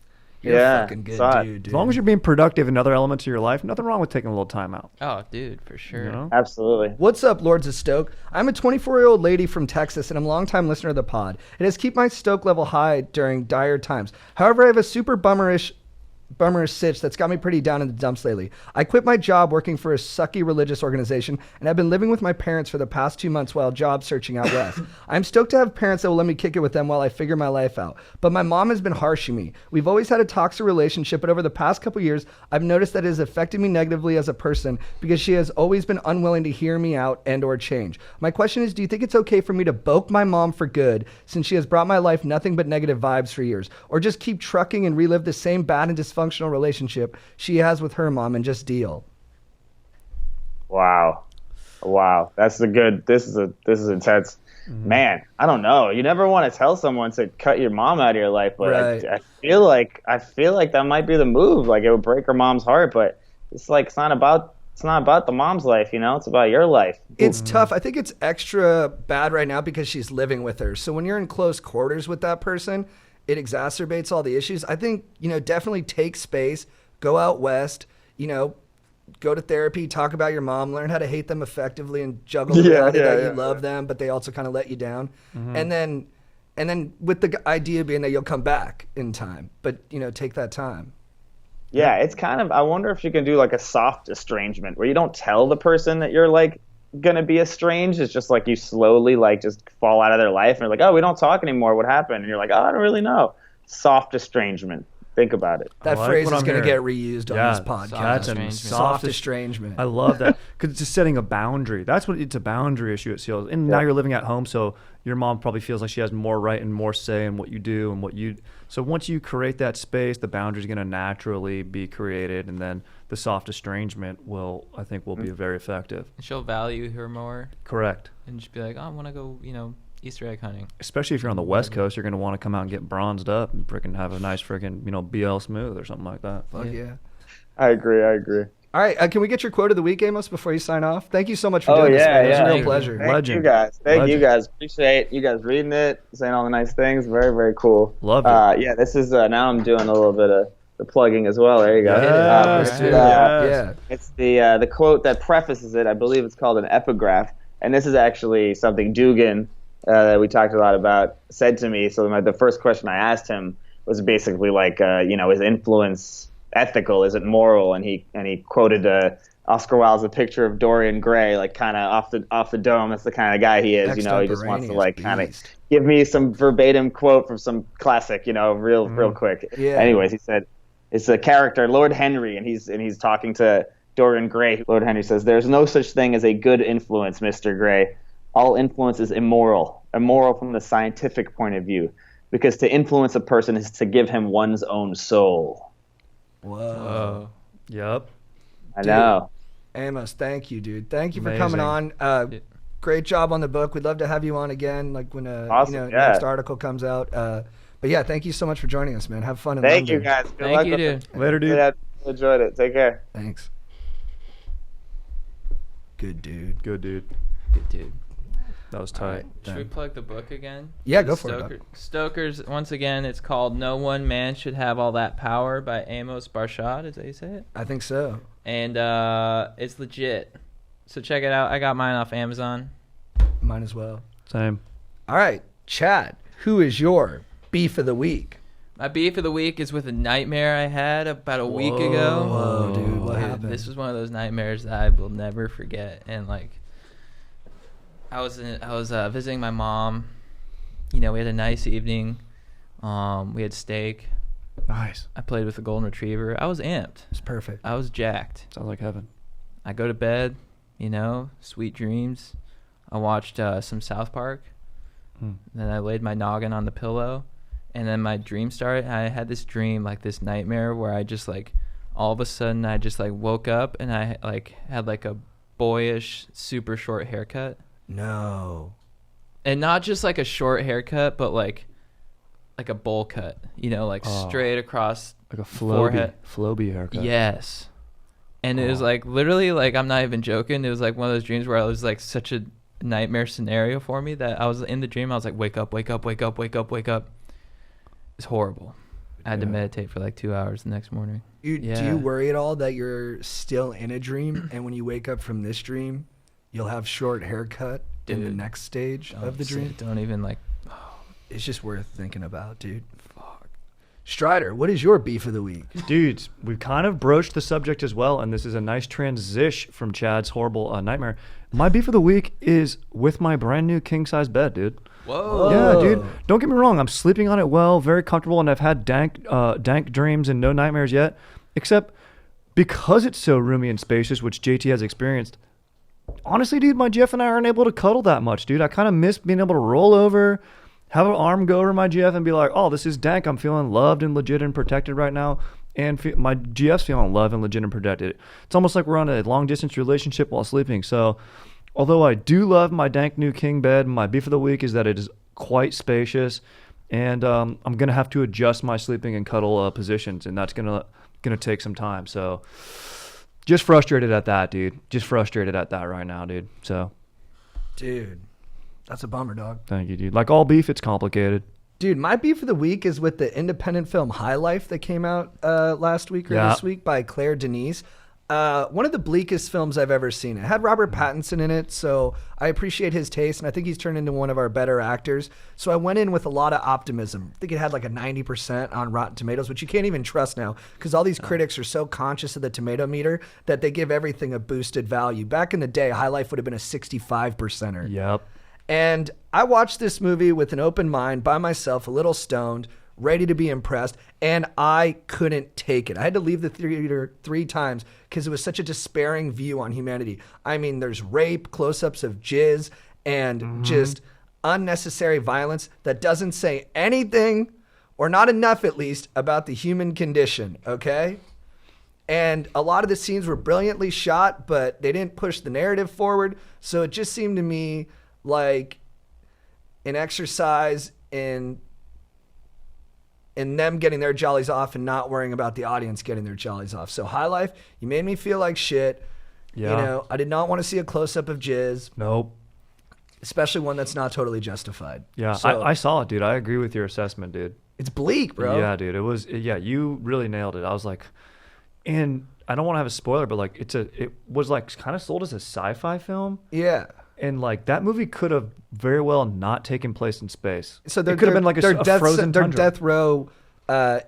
C: You're a fucking good dude.
D: As long as you're being productive in other elements of your life, nothing wrong with taking a little time out.
B: Oh, dude, for sure.
E: Absolutely.
C: What's up, Lords of Stoke? I'm a 24-year-old lady from Texas, and I'm a longtime listener of the pod. It has kept my Stoke level high during dire times. However, I have a super bummerish sitch that's got me pretty down in the dumps lately. I quit my job working for a sucky religious organization, and I've been living with my parents for the past 2 months while job searching out west. I'm stoked to have parents that will let me kick it with them while I figure my life out. But my mom has been harshing me. We've always had a toxic relationship, but over the past couple years, I've noticed that it has affected me negatively as a person because she has always been unwilling to hear me out and or change. My question is, do you think it's okay for me to boke my mom for good since she has brought my life nothing but negative vibes for years? Or just keep trucking and relive the same bad and dysfunctional relationship she has with her mom and just deal?
E: Wow, this is intense. Man, I don't know, you never want to tell someone to cut your mom out of your life, but
C: right.
E: I feel like that might be the move. Like it would break her mom's heart, but it's like it's not about the mom's life, it's about your life.
C: It's tough. I think it's extra bad right now because she's living with her, so when you're in close quarters with that person, it exacerbates all the issues. I think, definitely take space, go out west, go to therapy, talk about your mom, learn how to hate them effectively and juggle the reality that you love them, but they also kind of let you down. And then with the idea being that you'll come back in time, but, take that time.
E: Yeah, it's kind of, I wonder if you can do like a soft estrangement where you don't tell the person that you're like gonna be estranged. It's just like you slowly like just fall out of their life and you're like, oh, we don't talk anymore, what happened? And you're like, oh, I don't really know. Soft estrangement. Think about it.
C: That phrase is going to get reused on this podcast.
B: Soft
C: estrangement.
D: I love that because it's just setting a boundary. That's what it's a boundary issue. It feels. And now you're living at home, so your mom probably feels like she has more right and more say in what you do and what you. So once you create that space, the boundary is going to naturally be created, and then the soft estrangement will be very effective.
B: She'll value her more.
D: Correct.
B: And just be like, oh, I want to go, Easter egg hunting.
D: Especially if you're on the West Coast, you're going to want to come out and get bronzed up and freaking have a nice freaking, BL smooth or something like that.
C: Fuck yeah.
E: I agree.
C: All right, can we get your quote of the week, Amos, before you sign off? Thank you so much for doing this, man. It was a real pleasure.
E: Thank you guys. Thank you guys. Appreciate you guys reading it, saying all the nice things. Very, very cool.
D: Love it.
E: Yeah, this is, now I'm doing a little bit of the plugging as well. There you go.
C: Yeah.
E: It's the quote that prefaces it. I believe it's called an epigraph. And this is actually something Dugan, that we talked a lot about, said to me. So the first question I asked him was basically like, is influence ethical? Is it moral? And he quoted Oscar Wilde's A Picture of Dorian Gray, like kind of off the dome. That's the kind of guy he is. He just wants to like kind of give me some verbatim quote from some classic, real quick.
C: Yeah.
E: Anyways, he said it's a character, Lord Henry, and he's talking to Dorian Gray. Lord Henry says, "There's no such thing as a good influence, Mr. Gray. All influence is immoral from the scientific point of view, because to influence a person is to give him one's own soul."
C: Whoa.
D: Yep.
E: I know.
C: Amos, thank you, dude. Thank you for
D: Amazing.
C: coming on. Great job on the book. We'd love to have you on again, like when
E: Awesome,
C: next article comes out. But yeah, thank you so much for joining us, man. Have fun in
E: Thank
C: London.
E: you, guys. Good
B: Thank
E: luck
B: you,
E: with
B: dude.
E: it.
D: Later, dude.
E: Yeah, enjoyed it. Take care.
C: Thanks. Good dude.
D: Good dude.
B: Good dude.
D: That was
C: All
D: tight.
C: right,
B: Should we plug the book again?
C: Yeah, go for it.
B: Stokers, once again, it's called No One Man Should Have All That Power by Amos Barshad. Is that how you say it?
C: I think so.
B: And it's legit. So check it out. I got mine off Amazon.
C: Mine as well.
D: Same.
C: All right, Chad, who is your beef of the week?
B: My beef of the week is with a nightmare I had about a week ago.
C: Whoa, dude, what happened?
B: This was one of those nightmares that I will never forget. And like, I was visiting my mom. You know, we had a nice evening. We had steak.
D: Nice.
B: I played with a golden retriever. I was amped.
C: It's perfect.
B: I was jacked.
D: Sounds like heaven.
B: I go to bed. You know, sweet dreams. I watched some South Park. Then I laid my noggin on the pillow. And then my dream started. I had this dream, like this nightmare, where I just like, all of a sudden, I just like woke up and I like had like a boyish, super short haircut.
C: No.
B: And not just like a short haircut, but like a bowl cut. You know, like straight across
D: Like a
B: forehead.
D: Floby haircut.
B: Yes. And it was like literally, like, I'm not even joking. It was like one of those dreams where it was like such a nightmare scenario for me that I was in the dream. I was like, wake up, wake up, wake up, wake up, wake up. It's horrible. I had to meditate for like 2 hours the next morning.
C: Do you worry at all that you're still in a dream, and when you wake up from this dream, you'll have short haircut in the next stage of the dream?
B: Don't even like.
C: It's just worth thinking about, dude. Fuck. Strider, what is your beef of the week?
D: Dudes, we've kind of broached the subject as well, and this is a nice transition from Chad's horrible nightmare. My beef of the week is with my brand new king-size bed, dude.
B: Whoa.
D: Yeah, dude. Don't get me wrong. I'm sleeping on it well, very comfortable, and I've had dank dreams and no nightmares yet. Except because it's so roomy and spacious, which JT has experienced. Honestly, dude, my Jeff and I aren't able to cuddle that much, dude. I kind of miss being able to roll over, have an arm go over my GF and be like, oh, this is dank. I'm feeling loved and legit and protected right now. And my GF's feeling loved and legit and protected. It's almost like we're on a long-distance relationship while sleeping. So although I do love my dank new king bed, my beef of the week is that it is quite spacious. And I'm going to have to adjust my sleeping and cuddle positions. And that's going to take some time. So just frustrated at that, dude. Just frustrated at that right now, dude. So,
C: dude, that's a bummer, dog.
D: Thank you, dude. Like all beef, it's complicated.
C: Dude, my beef of the week is with the independent film High Life that came out last week or this week by Claire Denis. One of the bleakest films I've ever seen. It had Robert Pattinson in it, so I appreciate his taste, and I think he's turned into one of our better actors. So I went in with a lot of optimism. I think it had like a 90% on Rotten Tomatoes, which you can't even trust now because all these critics are so conscious of the tomato meter that they give everything a boosted value. Back in the day, High Life would have been a 65%er.
D: Yep.
C: And I watched this movie with an open mind, by myself, a little stoned, ready to be impressed, and I couldn't take it. I had to leave the theater 3 times because it was such a despairing view on humanity. I mean, there's rape, close-ups of jizz, and just unnecessary violence that doesn't say anything, or not enough at least, about the human condition, okay? And a lot of the scenes were brilliantly shot, but they didn't push the narrative forward, so it just seemed to me like an exercise in them getting their jollies off and not worrying about the audience getting their jollies off. So High Life, you made me feel like shit.
D: Yeah.
C: You know, I did not want to see a close-up of jizz.
D: Nope.
C: Especially one that's not totally justified.
D: Yeah,
C: So,
D: I saw it, dude. I agree with your assessment, dude.
C: it's bleak, bro.
D: Yeah, dude. It was, you really nailed it. I was like, and I don't want to have a spoiler, but like, it was like kind of sold as a sci-fi film.
C: Yeah.
D: And like that movie could have very well not taken place in space.
C: So
D: it could have been like a frozen
C: they're
D: tundra.
C: death row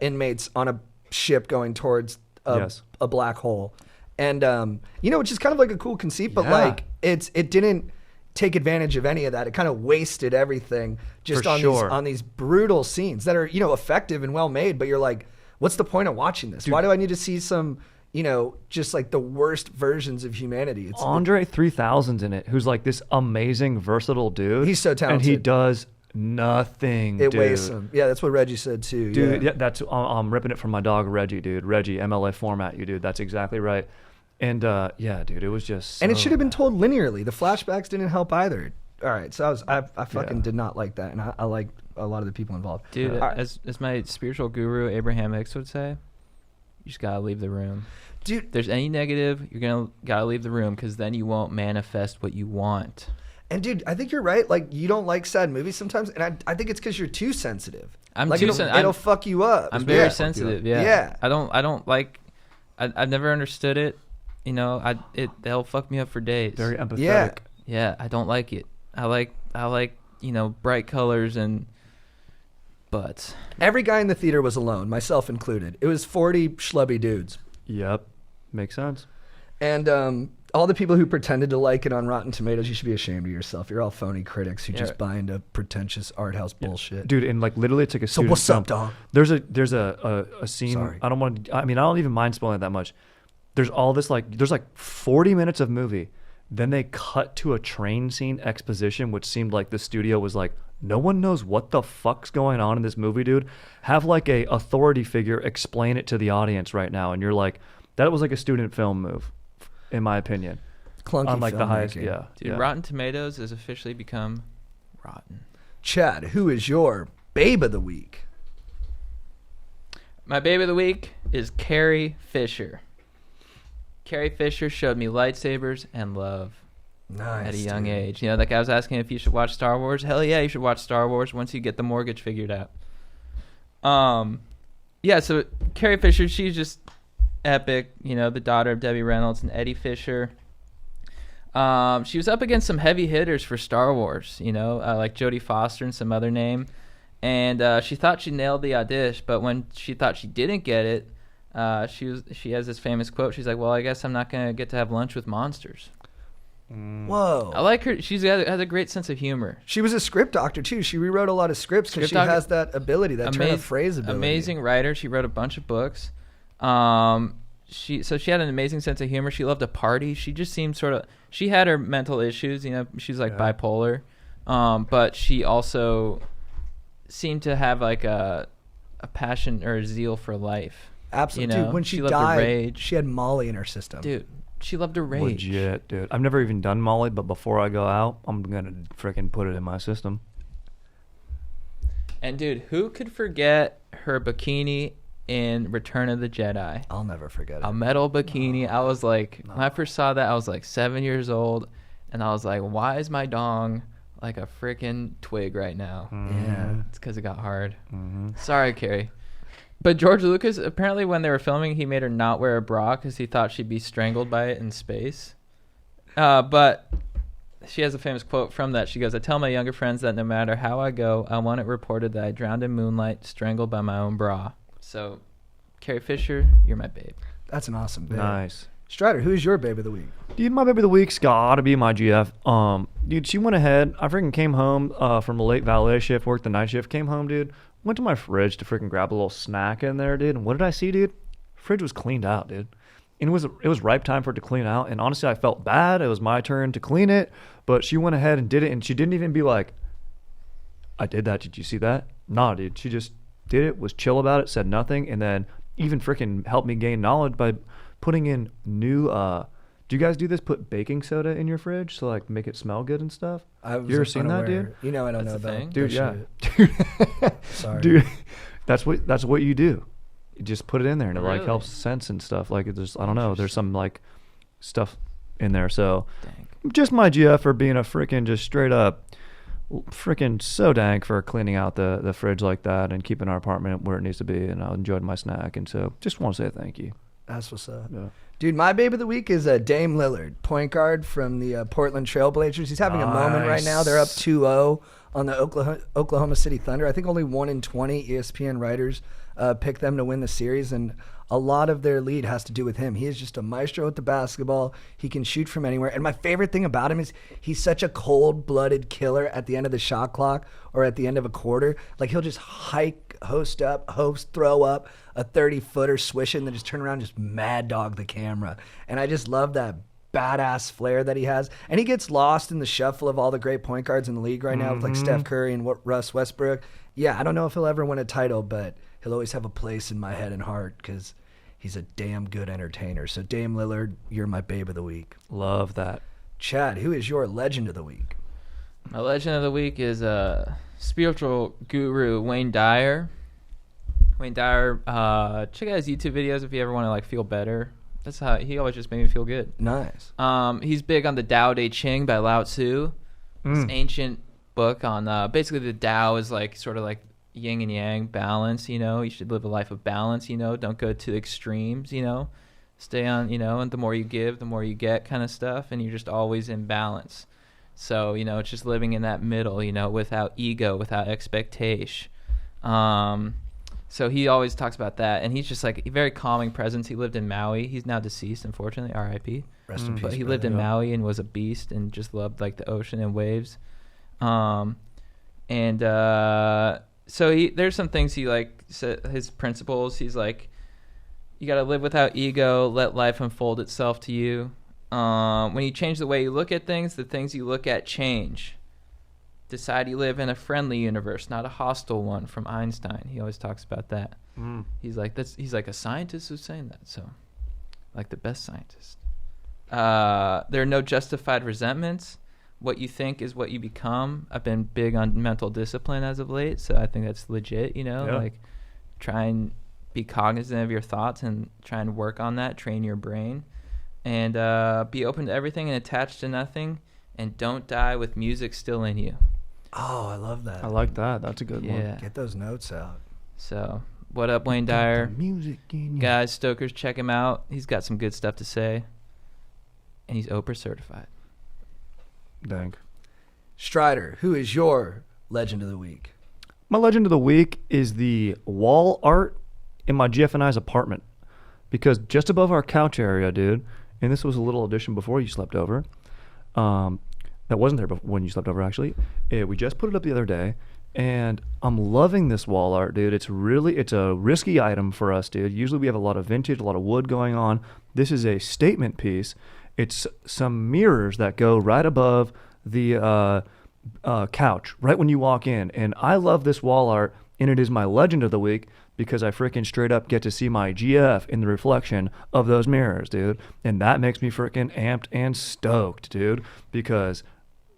C: inmates on a ship going towards a black hole. And, which is kind of like a cool conceit, but like it didn't take advantage of any of that. It kind of wasted everything just on these brutal scenes that are, effective and well made. But you're like, what's the point of watching this? Dude, why do I need to see some, just like the worst versions of humanity? It's
D: Andre 3000's in it, who's like this amazing, versatile dude.
C: He's so talented.
D: And he does nothing,
C: It
D: dude.
C: wastes him. Yeah, that's what Reggie said too.
D: Dude, yeah, that's I'm ripping it from my dog Reggie, dude. Reggie, MLA format, you dude. That's exactly right. And dude, it was just.
C: And it should have been told linearly. The flashbacks didn't help either. All right, so I fucking did not like that, and I like a lot of the people involved.
B: Dude, as my spiritual guru Abraham Hicks would say, you just gotta leave the room.
C: Dude,
B: if there's any negative, you're gotta leave the room because then you won't manifest what you want.
C: And dude, I think you're right. Like, you don't like sad movies sometimes, and I think it's because you're too sensitive.
B: I'm
C: like,
B: too
C: sensitive. It'll fuck you up.
B: I'm very sensitive. Yeah. I don't like. I've never understood it. They'll fuck me up for days.
D: Very empathetic.
B: Yeah, I don't like it. I like bright colors and butts.
C: Every guy in the theater was alone, myself included. It was 40 schlubby dudes.
D: Yep. Makes sense.
C: And all the people who pretended to like it on Rotten Tomatoes, you should be ashamed of yourself. You're all phony critics who just buy into pretentious art house bullshit.
D: Dude, and like literally it's like a
C: So
D: student
C: what's
D: film.
C: up, dog?
D: There's a scene.
C: Sorry.
D: I don't even mind spoiling it that much. There's all this there's 40 minutes of movie. Then they cut to a train scene exposition, which seemed like the studio was like, no one knows what the fuck's going on in this movie, dude. Have like a authority figure explain it to the audience right now. And you're like, that was like a student film move, in my opinion.
C: Clunky
D: on like the highest,
C: filmmaking.
D: yeah.
B: Dude,
D: yeah.
B: Rotten Tomatoes has officially become rotten.
C: Chad, who is your babe of the week?
B: My babe of the week is Carrie Fisher. Carrie Fisher showed me lightsabers and love
C: Nice.
B: at a young
C: dude.
B: age. You know, like I was asking if you should watch Star Wars. Hell yeah, you should watch Star Wars once you get the mortgage figured out. Yeah, so Carrie Fisher, she's just epic. You know, the daughter of Debbie Reynolds and Eddie Fisher. She was up against some heavy hitters for Star Wars, you know, like Jodie Foster and some other name. And she thought she nailed the audition, but when she thought she didn't get it, she has this famous quote. She's like, well, I guess I'm not going to get to have lunch with monsters.
C: Whoa.
B: I like her. She's has a great sense of humor.
C: She was a script doctor, too. She rewrote a lot of scripts because she
B: Script doctor-
C: has that ability, that turn of phrase ability.
B: Amazing writer. She wrote a bunch of books. She had an amazing sense of humor. She loved to party. She just seemed she had her mental issues, you know, she's like bipolar. But she also seemed to have like a passion or a zeal for life.
C: Absolutely.
B: You know?
C: Dude, when she
B: loved to
C: died,
B: rage.
C: she had Molly in her system.
B: Dude, she loved to rage.
D: Legit, dude. I've never even done Molly, but before I go out, I'm going to freaking put it in my system.
B: And dude, who could forget her bikini in Return of the Jedi?
C: I'll never forget it.
B: A metal bikini. I was like, when I first saw that, I was like 7 years old, and I was like, why is my dong like a freaking twig right now?
C: Yeah.
B: It's because it got hard. Sorry, Carrie. But George Lucas, apparently when they were filming, he made her not wear a bra because he thought she'd be strangled by it in space. But she has a famous quote from that. She goes, I tell my younger friends that no matter how I go, I want it reported that I drowned in moonlight, strangled by my own bra. So, Carrie Fisher, you're my babe.
C: That's an awesome babe.
D: Nice.
C: Strider, who's your babe of the week?
D: Dude, my baby of the week's got to be my GF. Dude, she went ahead. I freaking came home from a late valet shift, worked the night shift, came home, dude. Went to my fridge to freaking grab a little snack in there, dude. And what did I see, dude? Fridge was cleaned out, dude. And it was ripe time for it to clean out. And honestly, I felt bad. It was my turn to clean it. But she went ahead and did it. And she didn't even be like, I did that. Did you see that? Nah, dude. She just did it, was chill about it, said nothing. And then even freaking helped me gain knowledge by putting in new do you guys do this? Put baking soda in your fridge to like make it smell good and stuff?
C: I was
D: You ever seen that,
C: unaware.
D: dude?
C: You know I don't
B: That's
C: know
B: a
C: about
B: thing?
D: Dude,
C: that
D: yeah.
C: shit. Sorry.
D: Dude, that's what you do. You just put it in there and it like
B: Really?
D: helps sense and stuff. Like there's I don't know, there's some like stuff in there. So
B: Dang.
D: just my GF for being a freaking just straight up freaking so dank for cleaning out the fridge like that and keeping our apartment where it needs to be, and I enjoyed my snack, and so just want to say thank you.
C: That's what's up.
D: Yeah.
C: Dude, my babe of the week is Dame Lillard, point guard from the Portland Trailblazers. He's having a moment right now. They're up 2-0 on the Oklahoma City Thunder. I think only 1 in 20 ESPN writers pick them to win the series, and a lot of their lead has to do with him. He is just a maestro with the basketball. He can shoot from anywhere. And my favorite thing about him is he's such a cold-blooded killer at the end of the shot clock or at the end of a quarter. Like he'll just throw up a 30-footer, swish it, and then just turn around and just mad dog the camera. And I just love that badass flair that he has. And he gets lost in the shuffle of all the great point guards in the league right now with like Steph Curry and Russ Westbrook. Yeah, I don't know if he'll ever win a title, but he'll always have a place in my head and heart because he's a damn good entertainer. So Dame Lillard, you're my babe of the week.
D: Love that.
C: Chad, who is your legend of the week?
B: My legend of the week is spiritual guru Wayne Dyer. Wayne Dyer, check out his YouTube videos if you ever want to like feel better. That's how he always just made me feel good.
C: Nice.
B: He's big on the Tao Te Ching by Lao Tzu. This ancient book on basically the Tao is like sort of like yin and yang balance. You know, you should live a life of balance. You know, don't go to extremes. You know, stay on. You know, and the more you give, the more you get, kind of stuff. And you're just always in balance. So you know, it's just living in that middle. You know, without ego, without expectation. So he always talks about that, and he's just like a very calming presence. He lived in Maui. He's now deceased, unfortunately, R.I.P.
C: Rest in peace.
B: But he lived in Maui and was a beast and just loved like the ocean and waves. So there's some things he like his principles. He's like, you got to live without ego, let life unfold itself to you. When you change the way you look at things, the things you look at change. Decide you live in a friendly universe, not a hostile one, from Einstein. He always talks about that. He's like a scientist who's saying that, so like the best scientist. There are no justified resentments. What you think is what you become. I've been big on mental discipline as of late, so I think that's legit, like try and be cognizant of your thoughts and try and work on that, train your brain, and be open to everything and attached to nothing, and don't die with music still in you.
C: Oh, I love that.
D: I like that. That's a good one.
C: Get those notes out.
B: So, what up, Wayne Dyer?
D: Music in you.
B: Guys, Stokers, check him out. He's got some good stuff to say, and he's Oprah certified.
D: Dang.
C: Strider, who is your legend of the week?
D: My legend of the week is the wall art in my GF&I's apartment, because just above our couch area, dude, and this was a little addition before you slept over, that wasn't there when you slept over, actually. We just put it up the other day, and I'm loving this wall art, dude. It's a risky item for us, dude. Usually we have a lot of vintage, a lot of wood going on. This is a statement piece. It's some mirrors that go right above the couch, right when you walk in. And I love this wall art, and it is my legend of the week because I freaking straight up get to see my GF in the reflection of those mirrors, dude. And that makes me freaking amped and stoked, dude, because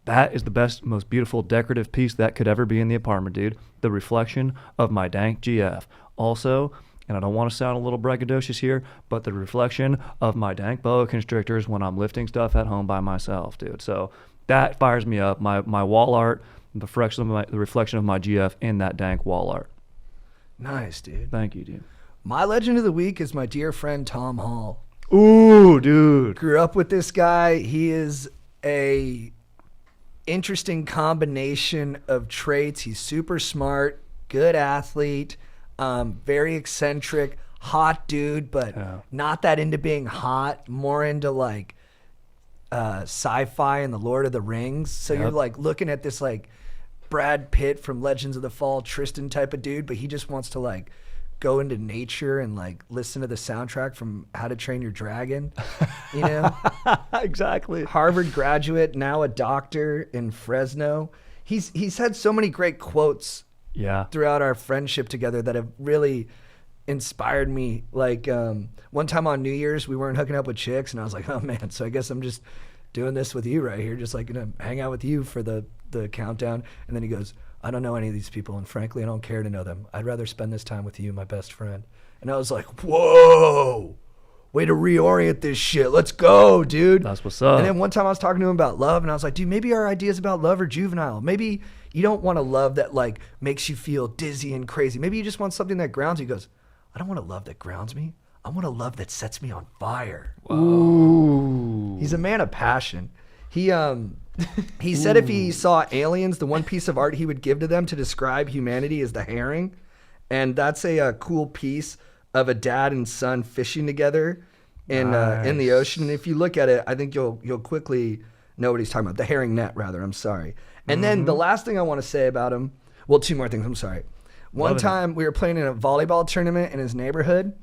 D: that is the best, most beautiful decorative piece that could ever be in the apartment, dude. The reflection of my dank GF. Also, and I don't want to sound a little braggadocious here, but the reflection of my dank boa constrictors when I'm lifting stuff at home by myself, dude. So that fires me up. My wall art, the reflection of my GF in that dank wall art.
C: Nice, dude.
D: Thank you, dude.
C: My legend of the week is my dear friend Tom Hall.
D: Ooh, dude.
C: Grew up with this guy. He is a interesting combination of traits. He's super smart, good athlete, very eccentric, hot dude, but not that into being hot, more into like sci-fi and the Lord of the Rings. So you're like looking at this like Brad Pitt from Legends of the Fall, Tristan type of dude, but he just wants to like go into nature and like listen to the soundtrack from How to Train Your Dragon, you know?
D: Exactly.
C: Harvard graduate, now a doctor in Fresno. He's had so many great quotes throughout our friendship together that have really inspired me. Like one time on New Year's, we weren't hooking up with chicks, and I was like, oh man, so I guess I'm just doing this with you right here, just like gonna hang out with you for the countdown. And then he goes, I don't know any of these people, and frankly, I don't care to know them. I'd rather spend this time with you, my best friend. And I was like, whoa, way to reorient this shit. Let's go, dude.
D: That's what's up.
C: And then one time I was talking to him about love, and I was like, dude, maybe our ideas about love are juvenile. Maybe you don't want a love that like makes you feel dizzy and crazy. Maybe you just want something that grounds you. He goes, I don't want a love that grounds me. I want a love that sets me on fire.
D: Ooh.
C: He's a man of passion. He said if he saw aliens, the one piece of art he would give to them to describe humanity is the herring. And that's a cool piece of a dad and son fishing together in the ocean. And if you look at it, I think you'll quickly know what he's talking about. The herring net, rather. I'm sorry. And then the last thing I want to say about him, well, two more things. I'm sorry. One time we were playing in a volleyball tournament in his neighborhood,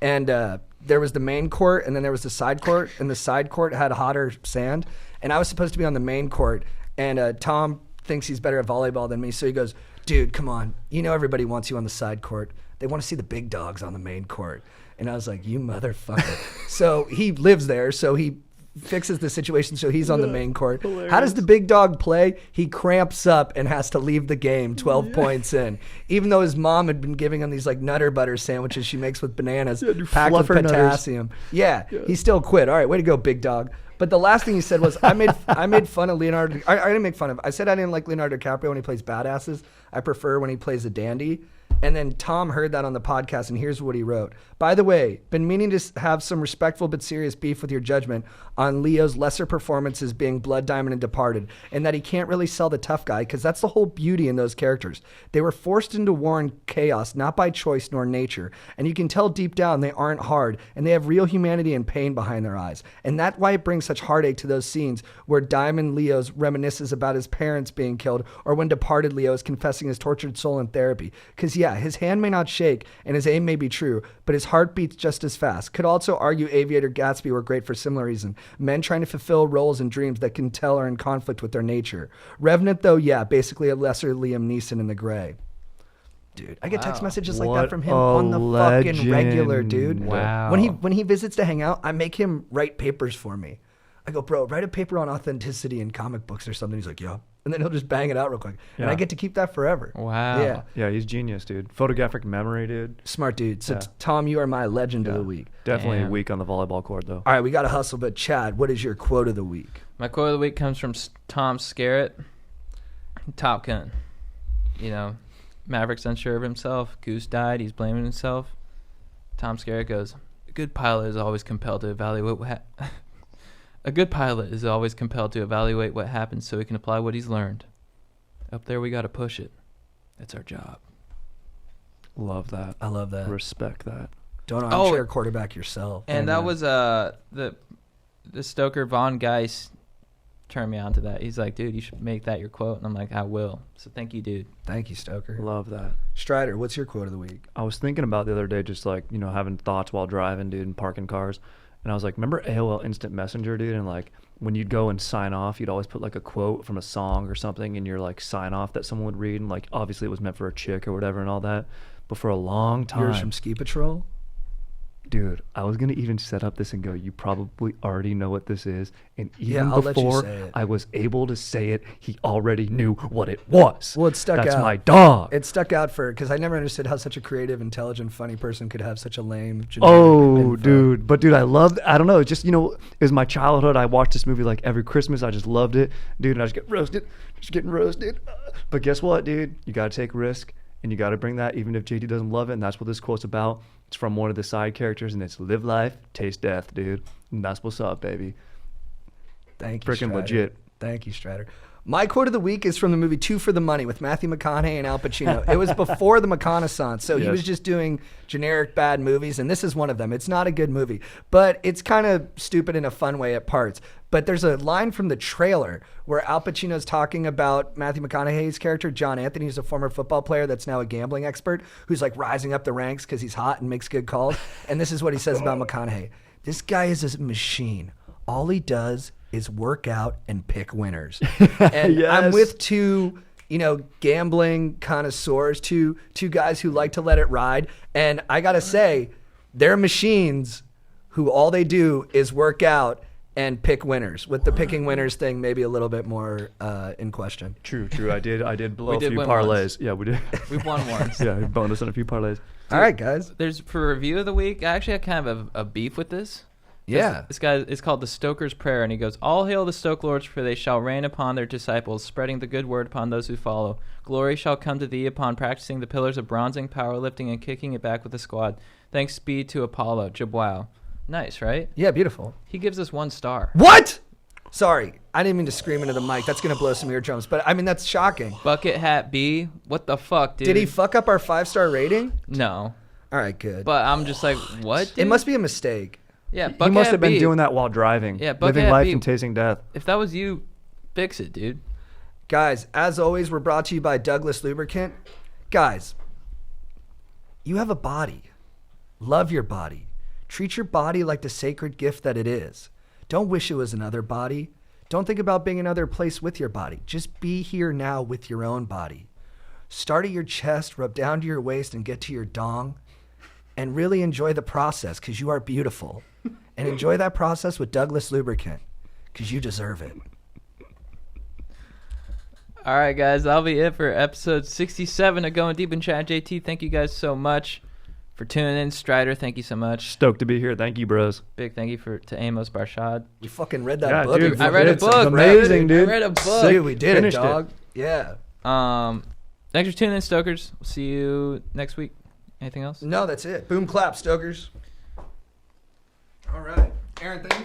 C: and there was the main court, and then there was the side court, and the side court had hotter sand. And I was supposed to be on the main court, and Tom thinks he's better at volleyball than me, so he goes, dude, come on. You know everybody wants you on the side court. They want to see the big dogs on the main court. And I was like, you motherfucker. So he lives there, so he fixes the situation so he's on the main court. Hilarious. How does the big dog play? He cramps up and has to leave the game 12 points in. Even though his mom had been giving him these like Nutter Butter sandwiches she makes with bananas packed with potassium. Yeah, he still quit. All right, way to go, big dog. But the last thing he said was, I made fun of Leonardo. I didn't make fun of. I said I didn't like Leonardo DiCaprio when he plays badasses. I prefer when he plays a dandy. And then Tom heard that on the podcast, and here's what he wrote. By the way, been meaning to have some respectful but serious beef with your judgment on Leo's lesser performances being Blood Diamond and Departed, and that he can't really sell the tough guy, because that's the whole beauty in those characters. They were forced into war and chaos, not by choice nor nature, and you can tell deep down they aren't hard, and they have real humanity and pain behind their eyes. And that's why it brings such heartache to those scenes where Diamond Leo's reminisces about his parents being killed, or when Departed Leo is confessing his tortured soul in therapy. Because yeah, his hand may not shake and his aim may be true, but his heart beats just as fast. Could also argue Aviator Gatsby were great for similar reason. Men trying to fulfill roles and dreams that can tell are in conflict with their nature. Revenant though, yeah, basically a lesser Liam Neeson in The Gray. Dude, I get text messages like that from him on the fucking regular, dude.
B: Wow.
C: When he visits to hang out, I make him write papers for me. I go, bro, write a paper on authenticity in comic books or something. He's like, yeah. And then he'll just bang it out real quick. And I get to keep that forever.
B: Wow.
C: Yeah.
D: Yeah, he's genius, dude. Photographic memory, dude.
C: Smart dude. So, Tom, you are my legend of the week.
D: Definitely
B: Damn.
D: weak on the volleyball court, though.
C: All right, we got to hustle. But, Chad, what is your quote of the week?
B: My quote of the week comes from Tom Skerritt, Top Gun. You know, Maverick's unsure of himself. Goose died. He's blaming himself. Tom Skerritt goes, a good pilot is always compelled to evaluate what happens so he can apply what he's learned. Up there, we got to push it. That's our job.
D: Love that.
C: I love that.
D: Respect that.
C: Don't armchair quarterback yourself.
B: And that was the Stoker Von Geis turned me on to that. He's like, dude, you should make that your quote. And I'm like, I will. So thank you, dude.
C: Thank you, Stoker.
D: Love that.
C: Strider, what's your quote of the week?
D: I was thinking about the other day, just like, you know, having thoughts while driving, dude, and parking cars. And I was like, remember AOL Instant Messenger, dude? And like, when you'd go and sign off, you'd always put like a quote from a song or something in your like sign off that someone would read. And like, obviously it was meant for a chick or whatever and all that. But for a long time,
C: Yours from Ski Patrol?
D: dude, I was gonna even set up this and go, you probably already know what this is. And even
C: I'll let you
D: before
C: say it.
D: I was able to say it, he already knew what it was.
C: Well, it stuck
D: That's
C: out.
D: my dog.
C: It stuck out because I never understood how such a creative, intelligent, funny person could have such a lame.
D: Oh,
C: info.
D: dude. But, dude, I loved, I don't know, it just, you know, it was my childhood. I watched this movie like every Christmas. I just loved it. Dude, and I just get roasted. Just getting roasted. But guess what, dude? You got to take risk, and you got to bring that, even if JT doesn't love it. And that's what this quote's about. It's from one of the side characters, and it's live life, taste death, dude. And that's what's up, baby.
C: Thank you,
D: Freaking
C: Strider.
D: legit.
C: Thank you, Strider. My quote of the week is from the movie Two for the Money with Matthew McConaughey and Al Pacino. It was before the McConaissance, so he
D: Yes.
C: was just doing generic bad movies, and this is one of them. It's not a good movie, but it's kind of stupid in a fun way at parts. But there's a line from the trailer where Al Pacino's talking about Matthew McConaughey's character, John Anthony, who's a former football player that's now a gambling expert, who's like rising up the ranks because he's hot and makes good calls. And this is what he says about McConaughey. This guy is a machine. All he does is work out and pick winners. And
D: Yes.
C: I'm with two, gambling connoisseurs, two guys who like to let it ride. And I got to say, they're machines who all they do is work out and pick winners, with the picking winners thing maybe a little bit more in question.
D: True. I did blow
B: We
D: a
B: did
D: few
B: win
D: parlays.
B: once.
D: Yeah, we did.
B: We've won once.
D: Yeah, we bonus on a few parlays.
C: All right, guys.
B: There's for review of the week. I actually had kind of a beef with this.
C: Yeah.
B: This guy is called the Stoker's Prayer, and he goes, "All hail the Stoke Lords, for they shall reign upon their disciples, spreading the good word upon those who follow. Glory shall come to thee upon practicing the pillars of bronzing, powerlifting, and kicking it back with the squad. Thanks be to Apollo, Jabwow." Nice, right?
C: Yeah, beautiful.
B: He gives us 1 star.
C: What? Sorry, I didn't mean to scream into the mic. That's going to blow some eardrums. But, I mean, that's shocking.
B: Bucket Hat B, what the fuck, dude?
C: Did he fuck up our 5-star rating?
B: No.
C: All right, good.
B: But I'm just like, what, dude?
C: It must be a mistake.
B: Yeah,
D: He
B: Bucket
D: must
B: Hat
D: have been
B: B.
D: doing that while driving.
B: Yeah, Bucket
D: living
B: Hat
D: life
B: B.
D: and tasting death.
B: If that was you, fix it, dude.
C: Guys, as always, we're brought to you by Douglas Lubricant. Guys, you have a body. Love your body. Treat your body like the sacred gift that it is. Don't wish it was another body. Don't think about being another place with your body. Just be here now with your own body. Start at your chest, rub down to your waist, and get to your dong. And really enjoy the process, because you are beautiful. And enjoy that process with Douglas Lubricant, because you deserve it.
B: All right, guys, that'll be it for episode 67 of Going Deep in Chat. JT, thank you guys so much for tuning in. Strider, thank you so much.
D: Stoked to be here. Thank you, bros.
B: Big thank you to Amos Barshad.
C: You fucking read that
D: Yeah,
C: book.
D: dude,
B: I read a
C: It's
B: book.
D: amazing, dude.
B: I read a book.
C: Dude, we did it,
D: Finished it.
C: dog. Yeah.
B: Thanks for tuning in, Stokers. We'll see you next week. Anything else?
C: No, that's it. Boom clap, Stokers. All right. Aaron, thank you.